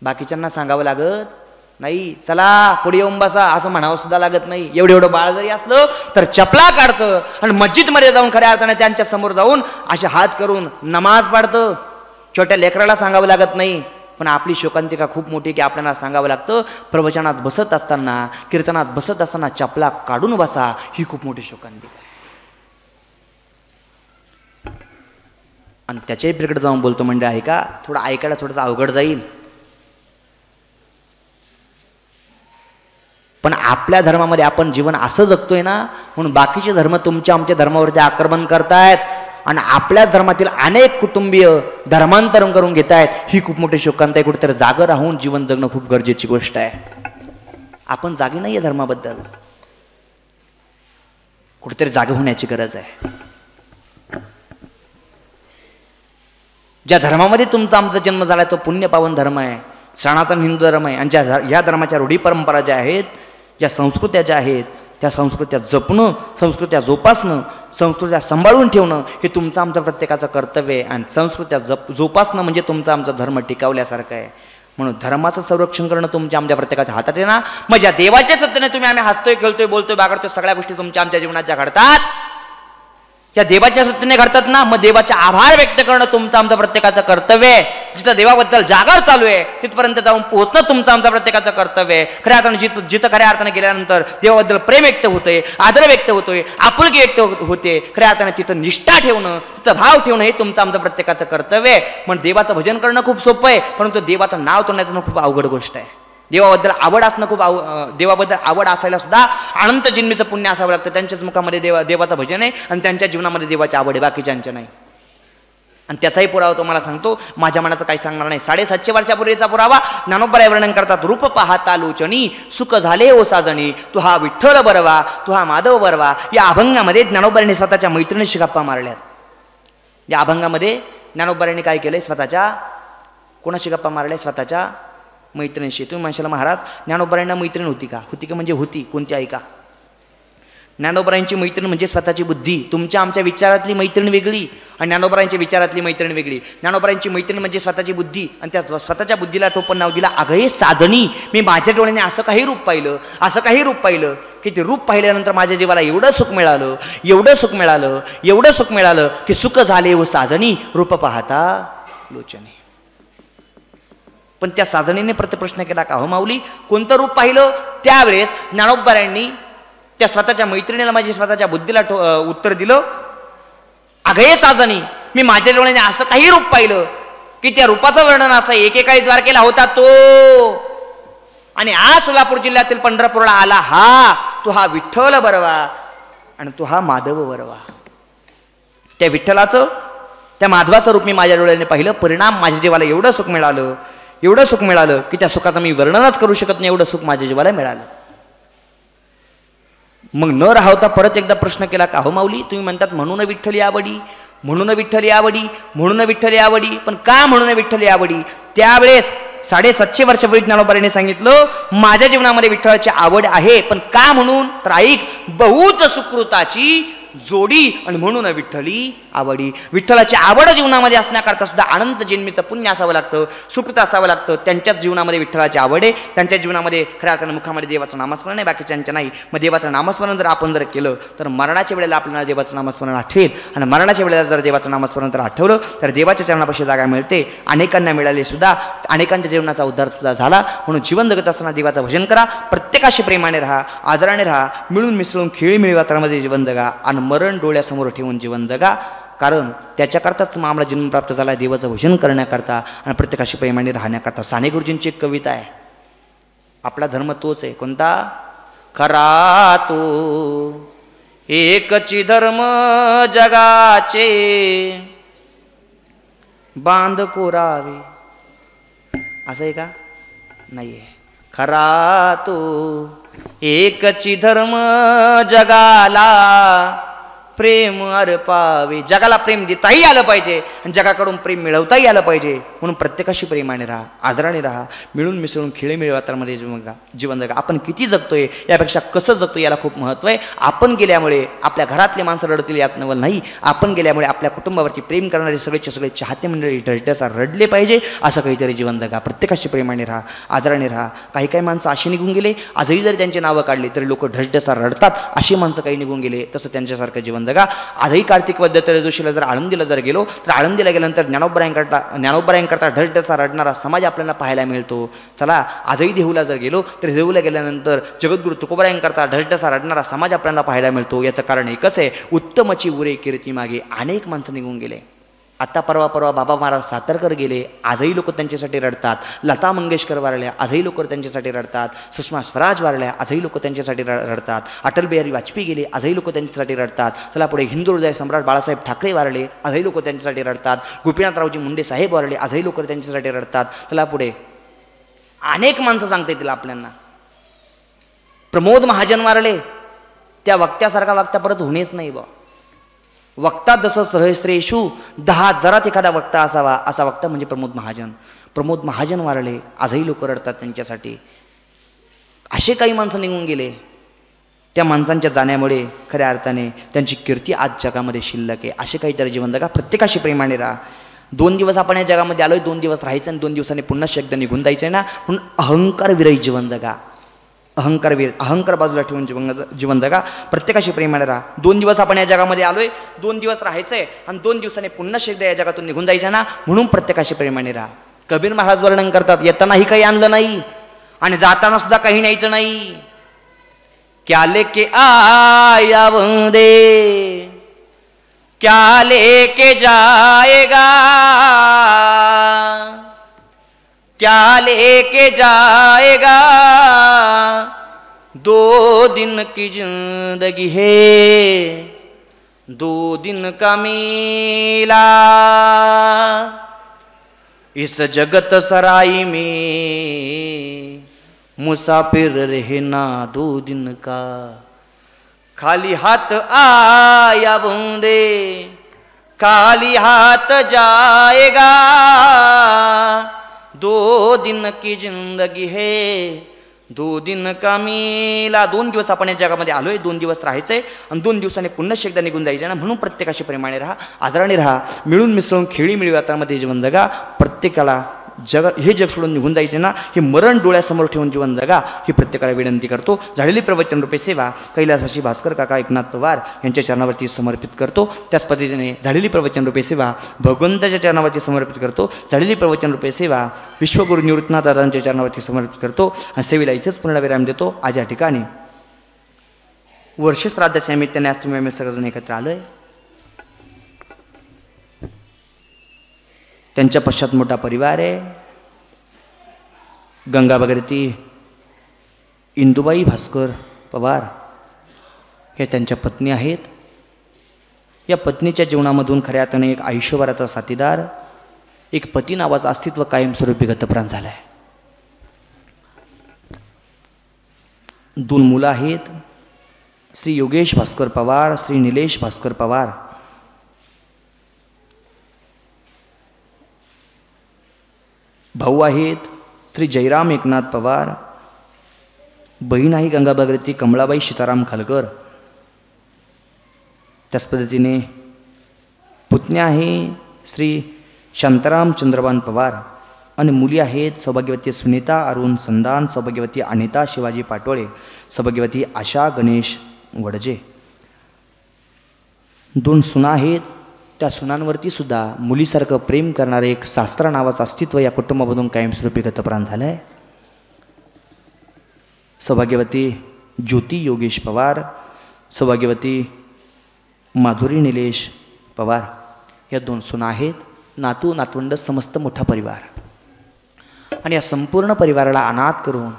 बाकीच्यांना सांगावं लागत नाही, चला पुढे येऊन बसा असं म्हणावं सुद्धा लागत नाही. एवढं बाळ जरी असलं तर चपला काढतं आणि मस्जिदमध्ये जाऊन खऱ्या अर्थाने त्यांच्या समोर जाऊन असे हात करून नमाज पाडतं. छोट्या लेकराला सांगावं लागत नाही. पण आपली शोकांतिका खूप मोठी की आपल्याला सांगावं लागतं, प्रवचनात बसत असताना, कीर्तनात बसत असताना चपला काढून बसा. ही खूप मोठी शोकांतिका आहे. आणि त्याच्याही पलीकडे जाऊन बोलतो म्हणजे आहे का, थोडं ऐकायला थोडंसं अवघड जाईल, पण आपल्या धर्मामध्ये आपण जीवन असं जगतोय ना, म्हणून बाकीचे धर्म तुमच्या आमच्या धर्मावरती आक्रमण करतायत आणि आपल्याच धर्मातील अनेक कुटुंबीय धर्मांतरण करून घेत आहेत. ही खूप मोठी शोकांत आहे. कुठेतरी जागं राहून जीवन जगणं खूप गरजेची गोष्ट आहे. आपण जागे नाही आहे धर्माबद्दल. कुठेतरी जागे होण्याची गरज आहे. ज्या धर्मामध्ये तुमचा आमचा जन्म झाला तो पुण्य पावन धर्म आहे, सनातन हिंदू धर्म आहे. आणि ह्या धर्माच्या रूढी परंपरा ज्या आहेत, ज्या संस्कृत्या ज्या आहेत, त्या संस्कृत्या जपणं, संस्कृत्या जोपासणं, संस्कृत्या सांभाळून ठेवणं हे तुमचं आमचं प्रत्येकाचं कर्तव्य आहे. आणि संस्कृत्या जोपासणं म्हणजे तुमचा आमचा धर्म टिकावल्यासारखं आहे. म्हणून धर्माचं संरक्षण करणं तुमच्या आमच्या प्रत्येकाच्या हातात आहे ना. मग ज्या देवाच्या सत्तेने तुम्ही आम्ही हसतोय, खेळतोय, बोलतोय, बागडतोय, सगळ्या गोष्टी तुमच्या आमच्या जीवनात ज्या घडतात या देवाच्या सत्तेने घडतात ना. मग देवाचे आभार व्यक्त करणं तुमचं आमचं प्रत्येकाचं कर्तव्य आहे. जिथं देवाबद्दल जागर चालू आहे तिथपर्यंत जाऊन पोहोचणं तुमचं आमचं प्रत्येकाचं कर्तव्य आहे. खऱ्या अर्थानं जिथं खऱ्या अर्थाने गेल्यानंतर देवाबद्दल प्रेम व्यक्त होतोय, आदर व्यक्त होतोय, आपुलकी व्यक्त होते, खऱ्या अर्थाने तिथं निष्ठा ठेवणं, तिथं भाव ठेवणं हे तुमचं आमचं प्रत्येकाचं कर्तव्य आहे. म्हणून देवाचं भजन करणं खूप सोपं आहे, परंतु देवाचं नाव तोडणं खूप अवघड गोष्ट आहे. देवाबद्दल आवड असणं खूप देवाबद्दल आवड असायला सुद्धा अनंत जन्मीचं पुण्य असावं लागतं. त्यांच्याच मुखामध्ये देवाचं भजन आहे आणि त्यांच्या जीवनामध्ये देवाची आवड आहे, बाकीच्यांच्या नाही. आणि त्याचाही पुरावा तुम्हाला सांगतो, माझ्या मनाचं काही सांगणार नाही. 750 वर्षापूर्वीचा पुरावा ज्ञानोबराय वर्णन करतात. रूप पाहता लोचनी सुख झाले ओ साजणी, तू हा विठ्ठल बरवा, तू हा माधव बरवा. या अभंगामध्ये ज्ञानोबरायांनी स्वतःच्या मैत्रिणीशी गप्पा मारल्यात. या अभंगामध्ये ज्ञानोबरायांनी काय केलंय, स्वतःच्या कोणाशी गप्पा मारल्या, स्वतःच्या मैत्रिणीशी. तुम्ही म्हणशाल महाराज ज्ञानोबरायांना मैत्रीण होती का? होती का म्हणजे होती, कोणती ऐका. ज्ञानोबरायांची मैत्रीण म्हणजे स्वतःची बुद्धी. तुमच्या आमच्या विचारातली मैत्रीण वेगळी आणि ज्ञानोबरायांच्या विचारातली मैत्रीण वेगळी. ज्ञानोबरायांची मैत्रीण म्हणजे स्वतःची बुद्धी आणि त्या स्वतःच्या बुद्धीला टोपण नाव दिला अगये साजणी. मी माझ्या डोळ्याने असं काही रूप पाहिलं, असं काही रूप पाहिलं की ते रूप पाहिल्यानंतर माझ्या जीवाला एवढं सुख मिळालं, एवढं सुख मिळालं, एवढं सुख मिळालं की सुख झाले व साजणी रूप पाहता लोचनी. पण त्या साजणीने प्रश्न केला का, हो माऊली कोणतं रूप पाहिलं? त्यावेळेस ज्ञानोबरायांनी त्या स्वतःच्या मैत्रिणीला, माझ्या स्वतःच्या बुद्धीला उत्तर दिलं, अगये साजणी, मी माझ्या डोळ्याने असं काही रूप पाहिलं की त्या रूपाचं वर्णन असं एकेकाळी द्वारकेला होता तो, आणि आज सोलापूर जिल्ह्यातील पंढरपूरला आला हा, तो हा विठ्ठल बरवा आणि तो हा माधव बरवा. त्या विठ्ठलाचं, त्या माधवाचं रूप मी माझ्या डोळ्याने पाहिलं. परिणाम माझ्या जीवाला एवढं सुख मिळालं, एवढं सुख मिळालं की त्या सुखाचं मी वर्णनच करू शकत नाही, एवढं सुख माझ्या जीवाला मिळालं. मग न राहता परत एकदा प्रश्न केला का, हो माऊली तुम्ही म्हणतात म्हणून विठ्ठली आवडी, म्हणून विठ्ठली आवडी, म्हणून विठ्ठली आवडी, पण का म्हणून विठ्ठली आवडी? त्यावेळेस 750 वर्षापूर्वी ज्ञानोबरायांनी सांगितलं माझ्या जीवनामध्ये विठ्ठलाची आवड आहे, पण का म्हणून? तर ऐक, बहुत सुकृताची जोडी आणि म्हणून विठ्ठली आवडी. विठ्ठलाची आवड जीवनामध्ये असण्याकरता सुद्धा अनंत जन्मीचं पुण्य असावं लागतं, सुकृत असावं लागतं. त्यांच्याच जीवनामध्ये विठ्ठलाची आवड आहे, त्यांच्या जीवनामध्ये खऱ्या अर्थानं मुखामध्ये देवाचं नामस्मरण आहे, बाकीच्यांच्या नाही. मग देवाचं नामस्मरण जर आपण केलं तर मरणाच्या वेळेला आपल्याला देवाचं नामस्मरण आठवेल, आणि मरणाच्या वेळेला जर देवाचं नामस्मरण तर आठवलं तर देवाच्या चरणापाशी जागा मिळते. अनेकांना मिळाली सुद्धा, अनेकांच्या जीवनाचा उद्धार सुद्धा झाला. म्हणून जीवन जगत असताना देवाचं भजन करा, प्रत्येकाशी प्रेमाने राहा, आदराने राहा, मिळून मिसळून खेळीमेळी वातावरणामध्ये जीवन जगा आणि मरण डोळ्यासमोर ठेवून जीवन जगा. कारण त्याच्याकरताच आम्हाला जन्म प्राप्त झाला, देवाचं भजन करण्याकरता आणि प्रत्येकाशी प्रेमाने राहण्याकरता. साने गुरुजींची एक कविता आहे, आपला धर्म तोच आहे. कोणता? खरा तो एकची धर्म जगाचे बांध कोरावे, असं आहे का? नाहीये. खरा तो एकची धर्म जगाला प्रेम अर्पावे. जगाला प्रेम देताही आलं पाहिजे आणि जगाकडून प्रेम मिळवताही आलं पाहिजे. म्हणून प्रत्येकाशी प्रेमाने राहा, आदराने राहा, मिळून मिसळून खेळीमेळी वातावरणामध्ये जीवन जगा. आपण किती जगतोय यापेक्षा कसं जगतोय याला खूप महत्त्व आहे. आपण गेल्यामुळे आपल्या घरातले माणसं रडतील यात नवल नाही. आपण गेल्यामुळे आपल्या कुटुंबावरती प्रेम करणारे सगळेचे सगळे चाहते मंडळी ढसढसा रडले पाहिजे. असं काहीतरी जीवन जगा. प्रत्येकाशी प्रेमाने राहा, आदराने राहा. काही काही माणसं अशी निघून गेले, आजही जरी त्यांची नावं काढली तरी लोक ढसढसा रडतात. अशी माणसं काही निघून गेले, तसं त्यांच्यासारखं जीवन जगा. आजही कार्तिक वद्य त्रयोदशीला जर आळंदीला जर गेलो तर आळंदीला गेल्यानंतर ज्ञानोबरायांकरता ढसढसा रडणारा समाज आपल्याला पाहायला मिळतो. चला, आजही देहूला जर गेलो तर देहूला गेल्यानंतर जगद्गुरु तुकोबारायांकरता ढसढसा रडणारा समाज आपल्याला पाहायला मिळतो. याचं कारण एकच आहे, उत्तमची उरे कीर्ती मागे अनेक माणसं निघून गेले. आता परवा बाबा महाराज सातारकर गेले, आजही लोक त्यांच्यासाठी रडतात. लता मंगेशकर वारल्या, आजही लोक त्यांच्यासाठी रडतात. सुषमा स्वराज वारल्या, आजही लोक त्यांच्यासाठी रडतात. अटल बिहारी वाजपेयी गेले, आजही लोक त्यांच्यासाठी रडतात. चला पुढे, हिंदू हृदय सम्राट बाळासाहेब ठाकरे वारले, आजही लोक त्यांच्यासाठी रडतात. गोपीनाथरावजी मुंडे साहेब वारले, आजही लोक त्यांच्यासाठी रडतात. चला पुढे, अनेक माणसं सांगता येतील आपल्याला. प्रमोद महाजन वारले त्या वक्त्यासारखा वक्ता परत होणेच नाही बा. वक्ता जसं सहस्रेषु 10,000 एखादा वक्ता असावा, असा वक्ता म्हणजे प्रमोद महाजन. प्रमोद महाजन वारले, आजही लोक रडतात त्यांच्यासाठी. असे काही माणसं निघून गेले. त्या माणसांच्या जाण्यामुळे खऱ्या अर्थाने त्यांची कीर्ती आज जगामध्ये शिल्लक आहे. असे काहीतरी जीवन जगा, प्रत्येकाशी प्रेमाने राहा. 2 दिवस आपण या जगामध्ये आलोय, 2 दिवस राहायचं आणि 2 दिवसांनी पुन्हा एकदा निघून जायचं आहे ना. म्हणून अहंकार विरहित जीवन जगा. अहंकार बाजूला ठेवून जीवन जगा. प्रत्येकाशी प्रेमाने राहा. 2 दिवस आपण या जगामध्ये आलोय, 2 दिवस राहायचंय आणि 2 दिवसांनी पुन्हा एकदा या जगातून निघून जायचं ना. म्हणून प्रत्येकाशी प्रेमाने राहा. कबीर महाराज वर्णन करतात, येतानाही काही आणलं नाही आणि जाताना सुद्धा काही न्यायचं नाही. क्या लेके आया वंदे, क्या लेके जाएगा, क्या लेके जाएगा, 2 दिन की जिंदगी है, 2 दिन का मेला, इस जगत सराय में मुसाफिर रहना 2 दिन का, खाली हाथ आया बंदे, खाली हाथ जाएगा, 2 दिन की जिंदगी है, 2 दिन का मेला. 2 दिवस आपण या जगामध्ये आलोय, 2 दिवस राहायचंय आणि 2 दिवसांनी पुन्हा एकदा निघून जायचं ना. म्हणून प्रत्येकाशी प्रेमाने राहा, आदराने राहा, मिळून मिसळून खेळी मिळी वातावरणामध्ये जीवन जगा. प्रत्येकाला हे जग सोडून निघून जायचे ना, हे मरण डोळ्यासमोर ठेवून जीवन जगा ही प्रत्येकाला विनंती करतो. झालेली प्रवचन रूपे सेवा कैलासवासी भास्कर काका एकनाथ पवार यांच्या चरणावरती समर्पित करतो. त्याच पद्धतीने झालेली प्रवचन रूपे सेवा भगवंताच्या चरणावरती समर्पित करतो. झालेली प्रवचन रूपे सेवा विश्वगुरू निवृत्तनाथ दादांच्या चरणावरती समर्पित करतो आणि सेवेला इथेच पूर्णविराम देतो. आज या ठिकाणी वर्षश्राद्धाच्या निमित्ताने आज तुम्ही आम्ही सगळेजण एकत्र आलोय. त्यांच्या पश्चात मोठा परिवार आहे. गंगा भगीरथी इंदुबाई भास्कर पवार हे त्यांच्या पत्नी आहेत. या पत्नीच्या जीवनामधून खऱ्या अर्थाने एक आयुष्यभराचा साथीदार, एक पती नावाचं अस्तित्व कायमस्वरूपी गतप्राण झालं आहे. 2 मुलं आहेत, श्री योगेश भास्कर पवार, श्री निलेश भास्कर पवार. भाऊ आहेत श्री जयराम एकनाथ पवार. बहीण आहे गंगा भगीरथी कमळाबाई सीताराम खालकर. त्याच पद्धतीने पुतण्या आहे श्री शांताराम चंद्रभान पवार आणि मुली आहेत सौभाग्यवती सुनीता अरुण संदान, सौभाग्यवती अनिता शिवाजी पाटोळे, सौभाग्यवती आशा गणेश वडजे. 2 सुना आहेत. त्या सुनांवरती सुद्धा मुलीसारखं प्रेम करणारे एक शास्त्रा नावाचं अस्तित्व या कुटुंबामधून कायमस्वरूपी गतप्राण झालं आहे. सौभाग्यवती ज्योती योगेश पवार, सौभाग्यवती माधुरी निलेश पवार या 2 सुना आहेत. नातू नातवंड समस्त मोठा परिवार आणि या संपूर्ण परिवाराला अनाथ करून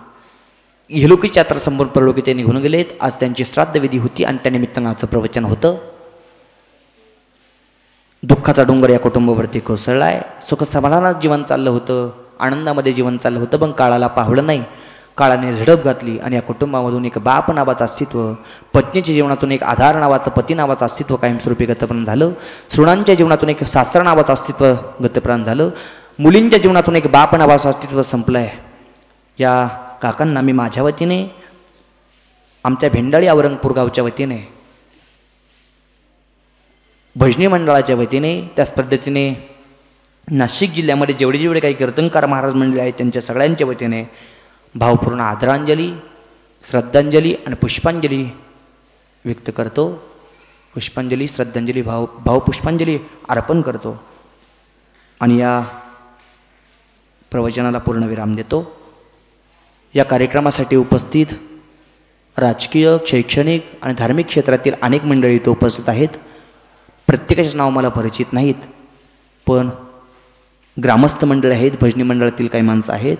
इहलोकीची यात्रा संपूर्ण परलोकी ते निघून गेलेत. आज त्यांची श्राद्धविधी होती आणि त्यानिमित्तानं आजचं प्रवचन होतं. दुःखाचा डोंगर या कुटुंबावरती कोसळला आहे. सुखसमाधानात जीवन चाललं होतं, आनंदामध्ये जीवन चाललं होतं, पण काळाला पाहलं नाही. काळाने झडप घातली आणि या कुटुंबामधून एक बाप नावाचं अस्तित्व, पत्नीच्या जीवनातून एक आधार नावाचं पती नावाचं अस्तित्व कायमस्वरूपी गतप्राण झालं. सुनांच्या जीवनातून एक शास्त्र नावाचं अस्तित्व गतप्राण झालं. मुलींच्या जीवनातून एक बाप नावाचं अस्तित्व संपलं आहे. या काकांना मी माझ्या वतीने, आमच्या भेंडाळी औरंगपूर गावच्या वतीने, भजनी मंडळाच्या वतीने, त्याच पद्धतीने नाशिक जिल्ह्यामध्ये जेवढे काही कीर्तनकार महाराज मंडळी आहेत त्यांच्या सगळ्यांच्या वतीने भावपूर्ण आदरांजली, श्रद्धांजली आणि पुष्पांजली व्यक्त करतो. पुष्पांजली, श्रद्धांजली, भावपुष्पांजली अर्पण करतो आणि या प्रवचनाला पूर्णविराम देतो. या कार्यक्रमासाठी उपस्थित राजकीय, शैक्षणिक आणि धार्मिक क्षेत्रातील अनेक मंडळी इथं उपस्थित आहेत. प्रत्येकाचे नाव मला परिचित नाहीत, पण ग्रामस्थ मंडळ आहेत, भजनी मंडळातील काही माणसं आहेत,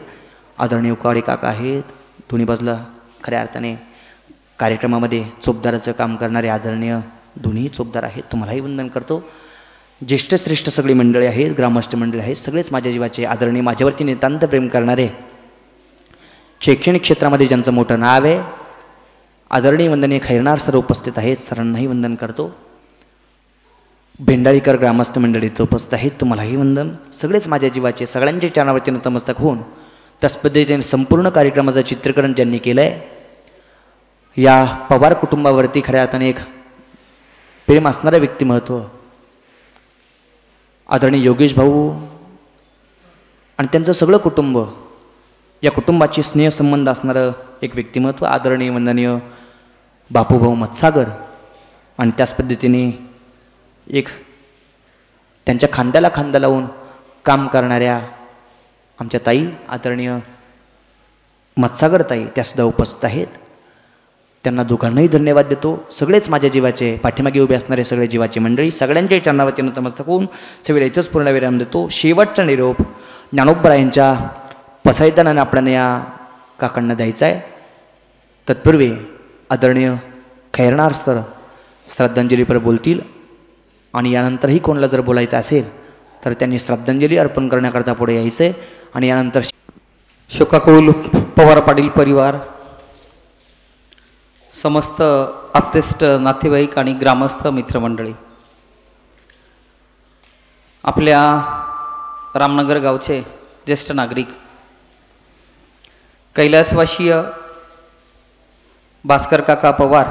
आदरणीय उकाडे काका आहेत, दोन्ही बाजूला खऱ्या अर्थाने कार्यक्रमामध्ये चोपदाराचं काम करणारे आदरणीय दोन्ही चोपदार आहेत, तुम्हालाही वंदन करतो. ज्येष्ठ श्रेष्ठ सगळी मंडळी आहेत, ग्रामस्थ मंडळी आहेत, सगळेच माझ्या जीवाचे आदरणीय, माझ्यावरती नितांत प्रेम करणारे, शैक्षणिक क्षेत्रामध्ये ज्यांचं मोठं नाव आहे, आदरणीय वंदनीय खैरनार सर उपस्थित आहेत, सरांनाही वंदन करतो. भेंडाळीकर ग्रामस्थ मंडळी इथं उपस्थित आहेत, तुम्हालाही वंदन. सगळेच माझ्या जीवाचे सगळ्यांच्या चरणावरती नतमस्तक होऊन त्याच पद्धतीने संपूर्ण कार्यक्रमाचं चित्रीकरण ज्यांनी केलं आहे, या पवार कुटुंबावरती खऱ्या अर्थाने एक प्रेम असणारं व्यक्तिमत्व आदरणीय योगेश भाऊ आणि त्यांचं सगळं कुटुंब, या कुटुंबाची स्नेहसंबंध असणारं एक व्यक्तिमत्व आदरणीय वंदनीय बापूभाऊ मत्सागर. आणि त्याच पद्धतीने एक त्यांच्या खांद्याला खांदा लावून काम करणाऱ्या आमच्या ताई आदरणीय मत्सागर ताई, त्यासुद्धा उपस्थित आहेत. त्यांना दोघांनाही धन्यवाद देतो. सगळेच माझ्या जीवाचे पाठीमागे उभे असणारे सगळे जीवाची मंडळी, सगळ्यांच्याही चरणावरती नतमस्तक होऊन सगळे इथंच पूर्णविराम देतो. शेवटचा निरोप ज्ञानोबरायांच्या पसायदानाने आपल्याला या काकांना द्यायचा आहे. तत्पूर्वी आदरणीय खैरनार सर श्रद्धांजलीपर बोलतील आणि यानंतरही कोणाला जर बोलायचं असेल तर त्यांनी श्रद्धांजली अर्पण करण्याकरता पुढे यायचं आहे. आणि यानंतर शोकाकुल पवार पाटील परिवार, समस्त आप्तेष्ट नातेवाईक आणि ग्रामस्थ मित्रमंडळी, आपल्या रामनगर गावचे ज्येष्ठ नागरिक, कैलासवासीय भास्कर काका पवार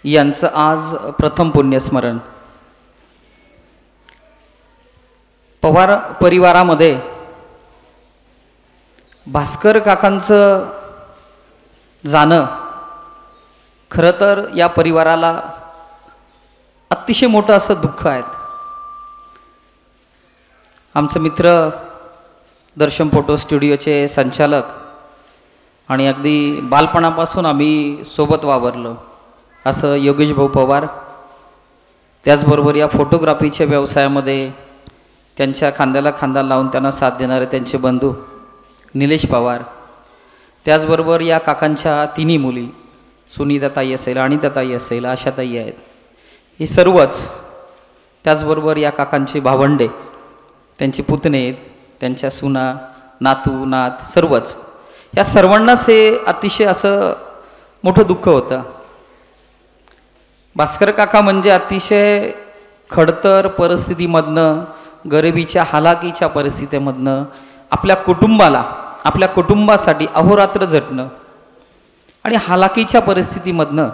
यांचं आज प्रथम पुण्यस्मरण. पवार परिवारामध्ये भास्कर काकांचं जाणं खरं तर या परिवाराला अतिशय मोठं असं दुःख आहे. आमचे मित्र दर्शन फोटो स्टुडिओचे संचालक आणि अगदी बालपणापासून आम्ही सोबत वावरलो असं योगेश भाऊ पवार, त्याचबरोबर या फोटोग्राफीच्या व्यवसायामध्ये त्यांच्या खांद्याला खांदा लावून त्यांना साथ देणारे त्यांचे बंधू निलेश पवार, त्याचबरोबर या काकांच्या तिन्ही मुली सुनीताताई असेल, अनिताताई असेल, आशाताई आहेत, ही सर्वच, त्याचबरोबर या काकांची भावंडे, त्यांची पुतणे, त्यांच्या सुना, नातू नात, सर्वच, या सर्वांनाच हे अतिशय असं मोठं दुःख होतं. भास्कर काका म्हणजे अतिशय खडतर परिस्थितीमधनं, गरिबीच्या हालाकीच्या परिस्थितीमधनं आपल्या कुटुंबाला, आपल्या कुटुंबासाठी अहोरात्र झटणं आणि हालाकीच्या परिस्थितीमधनं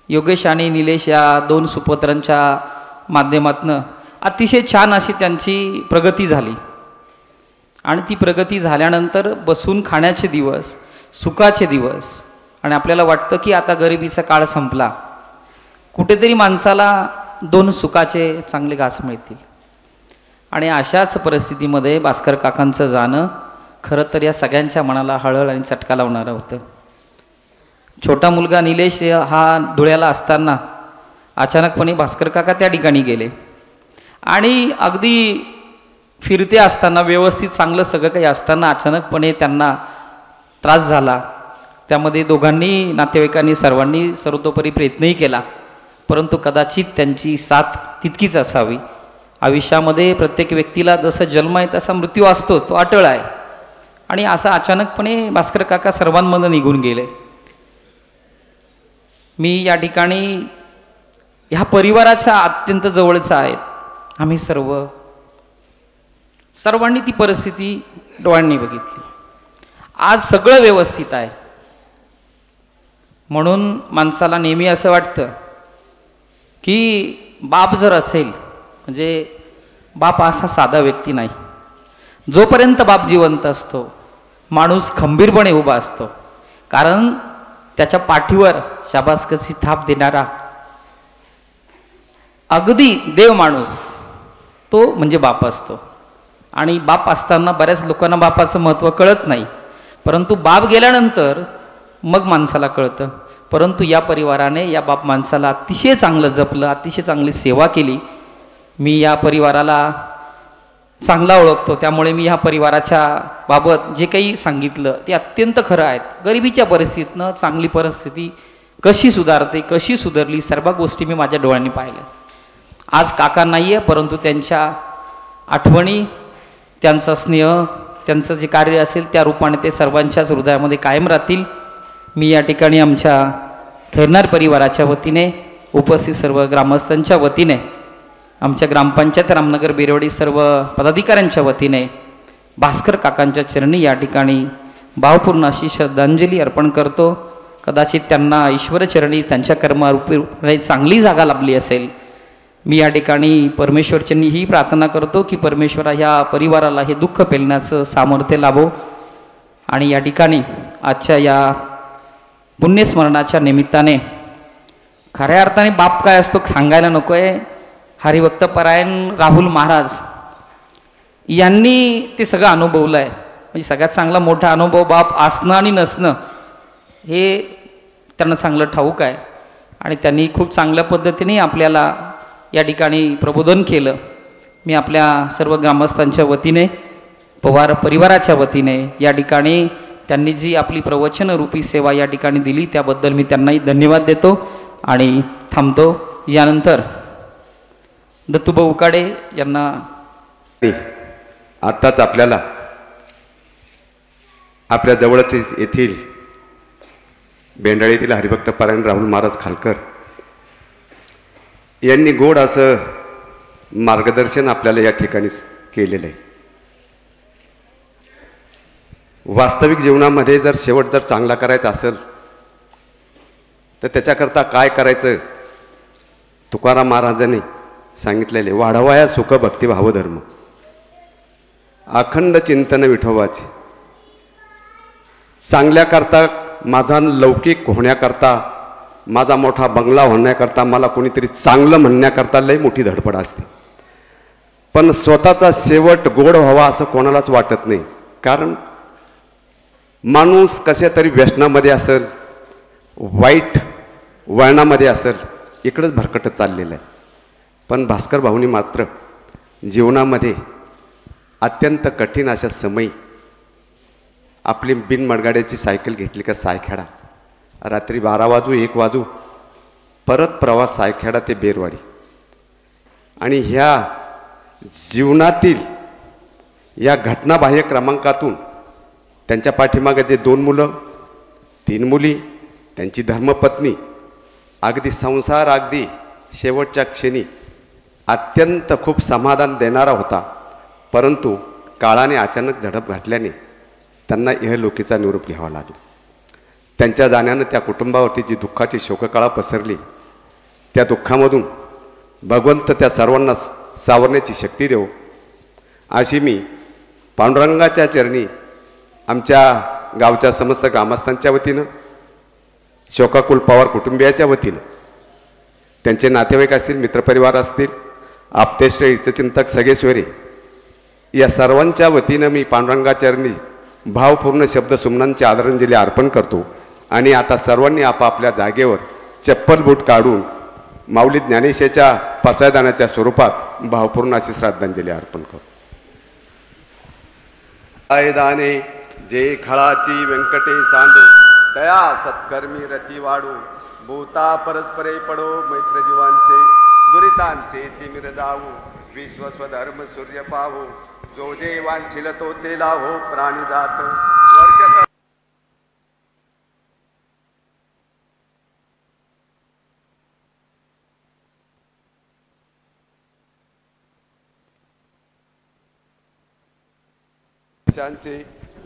योगेश आणि निलेश या दोन सुपुत्रांच्या माध्यमातनं अतिशय छान अशी त्यांची प्रगती झाली. आणि ती प्रगती झाल्यानंतर बसून खाण्याचे दिवस, सुखाचे दिवस, आणि आपल्याला वाटतं की आता गरिबीचा काळ संपला, कुठेतरी माणसाला दोन सुखाचे चांगले घास मिळतील. आणि अशाच परिस्थितीमध्ये भास्कर काकांचं जाणं खरं तर या सगळ्यांच्या मनाला हळहळ आणि चटका लावणारं होतं. छोटा मुलगा निलेश हा धुळ्याला असताना अचानकपणे भास्कर काका त्या ठिकाणी गेले आणि अगदी फिरते असताना, व्यवस्थित चांगलं सगळं काही असताना अचानकपणे त्यांना त्रास झाला. त्यामध्ये दोघांनी, नातेवाईकांनी, सर्वांनी सर्वतोपरी प्रयत्नही केला, परंतु कदाचित त्यांची साथ तितकीच असावी. आयुष्यामध्ये प्रत्येक व्यक्तीला जसं जन्म आहे तसा मृत्यू असतोच, तो अटळ आहे. आणि असं अचानकपणे भास्कर काका सर्वांमधून निघून गेले. मी या ठिकाणी ह्या परिवाराच्या अत्यंत जवळचा आहेत. आम्ही सर्वांनी ती परिस्थिती डोळ्यांनी बघितली. आज सगळं व्यवस्थित आहे म्हणून माणसाला नेहमी असं वाटतं की बाप जर असेल, म्हणजे बाप असा साधा व्यक्ती नाही. जोपर्यंत बाप जिवंत असतो माणूस खंबीरपणे उभा असतो, कारण त्याच्या पाठीवर शाबासकीची थाप देणारा अगदी देव माणूस तो म्हणजे बाप असतो. आणि बाप असताना बऱ्याच लोकांना बापाचं महत्त्व कळत नाही, परंतु बाप गेल्यानंतर मग माणसाला कळतं. परंतु या परिवाराने या बाप माणसाला अतिशय चांगलं जपलं, अतिशय चांगली सेवा केली. मी या परिवाराला चांगला ओळखतो, त्यामुळे मी ह्या परिवाराच्या बाबत जे काही सांगितलं ते अत्यंत खरं आहेत. गरिबीच्या परिस्थितीतनं चांगली परिस्थिती कशी सुधारते, कशी सुधारली, सर्व गोष्टी मी माझ्या डोळ्यांनी पाहिल्या. आज काका नाही आहे, परंतु त्यांच्या आठवणी, त्यांचा स्नेह, त्यांचं जे कार्य असेल त्या रूपाने ते सर्वांच्याच हृदयामध्ये कायम राहतील. मी या ठिकाणी आमच्या खैरनार परिवाराच्या वतीने, उपस्थित सर्व ग्रामस्थांच्या वतीने, आमच्या ग्रामपंचायत रामनगर बिरवडी सर्व पदाधिकाऱ्यांच्या वतीने भास्कर काकांच्या चरणी या ठिकाणी भावपूर्ण अशी श्रद्धांजली अर्पण करतो. कदाचित त्यांना ईश्वरचरणी त्यांच्या कर्मारूपी चांगली जागा लाभली असेल. मी या ठिकाणी परमेश्वरचरणी ही प्रार्थना करतो की परमेश्वरा ह्या परिवाराला हे दुःख पेलण्याचं सामर्थ्य लाभो. आणि या ठिकाणी आजच्या या पुण्यस्मरणाच्या निमित्ताने खऱ्या अर्थाने बाप काय असतो सांगायला नको आहे. हरिभक्त परायण राहुल महाराज यांनी ते सगळं अनुभवलं आहे. म्हणजे सगळ्यात चांगला मोठा अनुभव बाप असणं आणि नसणं हे त्यांना चांगलं ठाऊक आहे. आणि त्यांनी खूप चांगल्या पद्धतीने आपल्याला या ठिकाणी प्रबोधन केलं. मी आपल्या सर्व ग्रामस्थांच्या वतीने, पवार परिवाराच्या वतीने या ठिकाणी त्यांनी जी आपली प्रवचनरूपी सेवा या ठिकाणी दिली त्याबद्दल मी त्यांनाही धन्यवाद देतो आणि थांबतो. यानंतर दत्तूभाऊ उकाडे यांना. आत्ताच आपल्याला आपल्या जवळच येथील बेंडाळी येथील हरिभक्त पारायण राहुल महाराज खालकर यांनी गोड असं मार्गदर्शन आपल्याला या ठिकाणी केलेलं आहे. वास्तविक जीवनामध्ये जर शेवट जर चांगला करायचा असेल तर त्याच्याकरता काय करायचं तुकाराम महाराजांनी सांगितलेले, वाढवाया सुख भक्ती भावधर्म, अखंड चिंतन विठोबाचे. चांगल्याकरता, माझा लौकिक होण्याकरता, माझा मोठा बंगला होण्याकरता, मला कोणीतरी चांगलं म्हणण्याकरता लई मोठी धडपड असते. पण स्वतःचा शेवट गोड व्हावा असं कोणालाच वाटत नाही. कारण माणूस कशा तरी व्यसनामध्ये असेल, वाईट वळणामध्ये असेल, इकडंच भरकटत चाललेलं आहे. पण भास्कर भाऊनी मात्र जीवनामध्ये अत्यंत कठीण अशा समयी आपली बिनमडगाड्याची सायकल घेतली का सायखेडा, रात्री 12 वाजू 1 वाजू परत प्रवास सायखेडा ते बेरवाडी. आणि ह्या जीवनातील या घटनाबाह्य क्रमांकातून त्यांच्या पाठीमागे जे 2 मुलं 3 मुली, त्यांची धर्मपत्नी, अगदी संसार अगदी शेवटच्या क्षणी अत्यंत खूप समाधान देणारा होता. परंतु काळाने अचानक झडप घातल्याने त्यांना इहलोकीचा निरोप घ्यावा लागला. त्यांच्या जाण्यानं त्या कुटुंबावरती जी दुःखाची शोककळा पसरली, त्या दुःखामधून भगवंत त्या सर्वांना सावरण्याची शक्ती देव अशी मी पांडुरंगाच्या चरणी आमच्या गावच्या समस्त ग्रामस्थांच्या वतीनं, शोकाकुल पवार कुटुंबियाच्या वतीनं, त्यांचे नातेवाईक असतील, मित्रपरिवार असतील, आप्तेष्ट हितचिंतक सगळे सोयरे, या सर्वांच्या वतीनं मी पांडुरंगाच्या चरणी भावपूर्ण शब्द सुमनांची आदरांजली अर्पण करतो. आणि आता सर्वांनी आपापल्या जागेवर चप्पल बूट काढून माऊली ज्ञानेशाच्या पसायदानाच्या स्वरूपात भावपूर्ण अशी श्रद्धांजली अर्पण करतो. आयदाने जे खळाची व्यंकटे सांडू, तया सत्कर्मी रती वाढू, भूता परस्परे पडो मैत्र जीवांचे, दुरितांचे तिमिर जावू, विश्व स्वधर्म सूर्य पाहू, जो जे वांछिल तो ते लाभो, प्राणी जात वर्षत.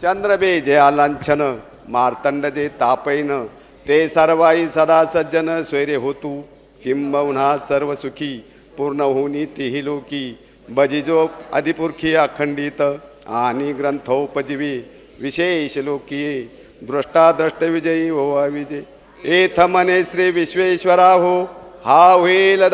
चंद्रबे जे आलांछन, मार्तंड जे तापैन, ते सर्वाई सदा सज्जन स्वैरे होतू, किंबहुना सर्व सुखी पूर्ण होनी तिही लोकी, बजिजोग अधिपुरखी अखंडित आणि ग्रंथोपजीवी, विशेष लोकीये दृष्टाद्रष्ट विजयी हो विजय. एथ मने श्री विश्वेश्वरा हो, हा होईल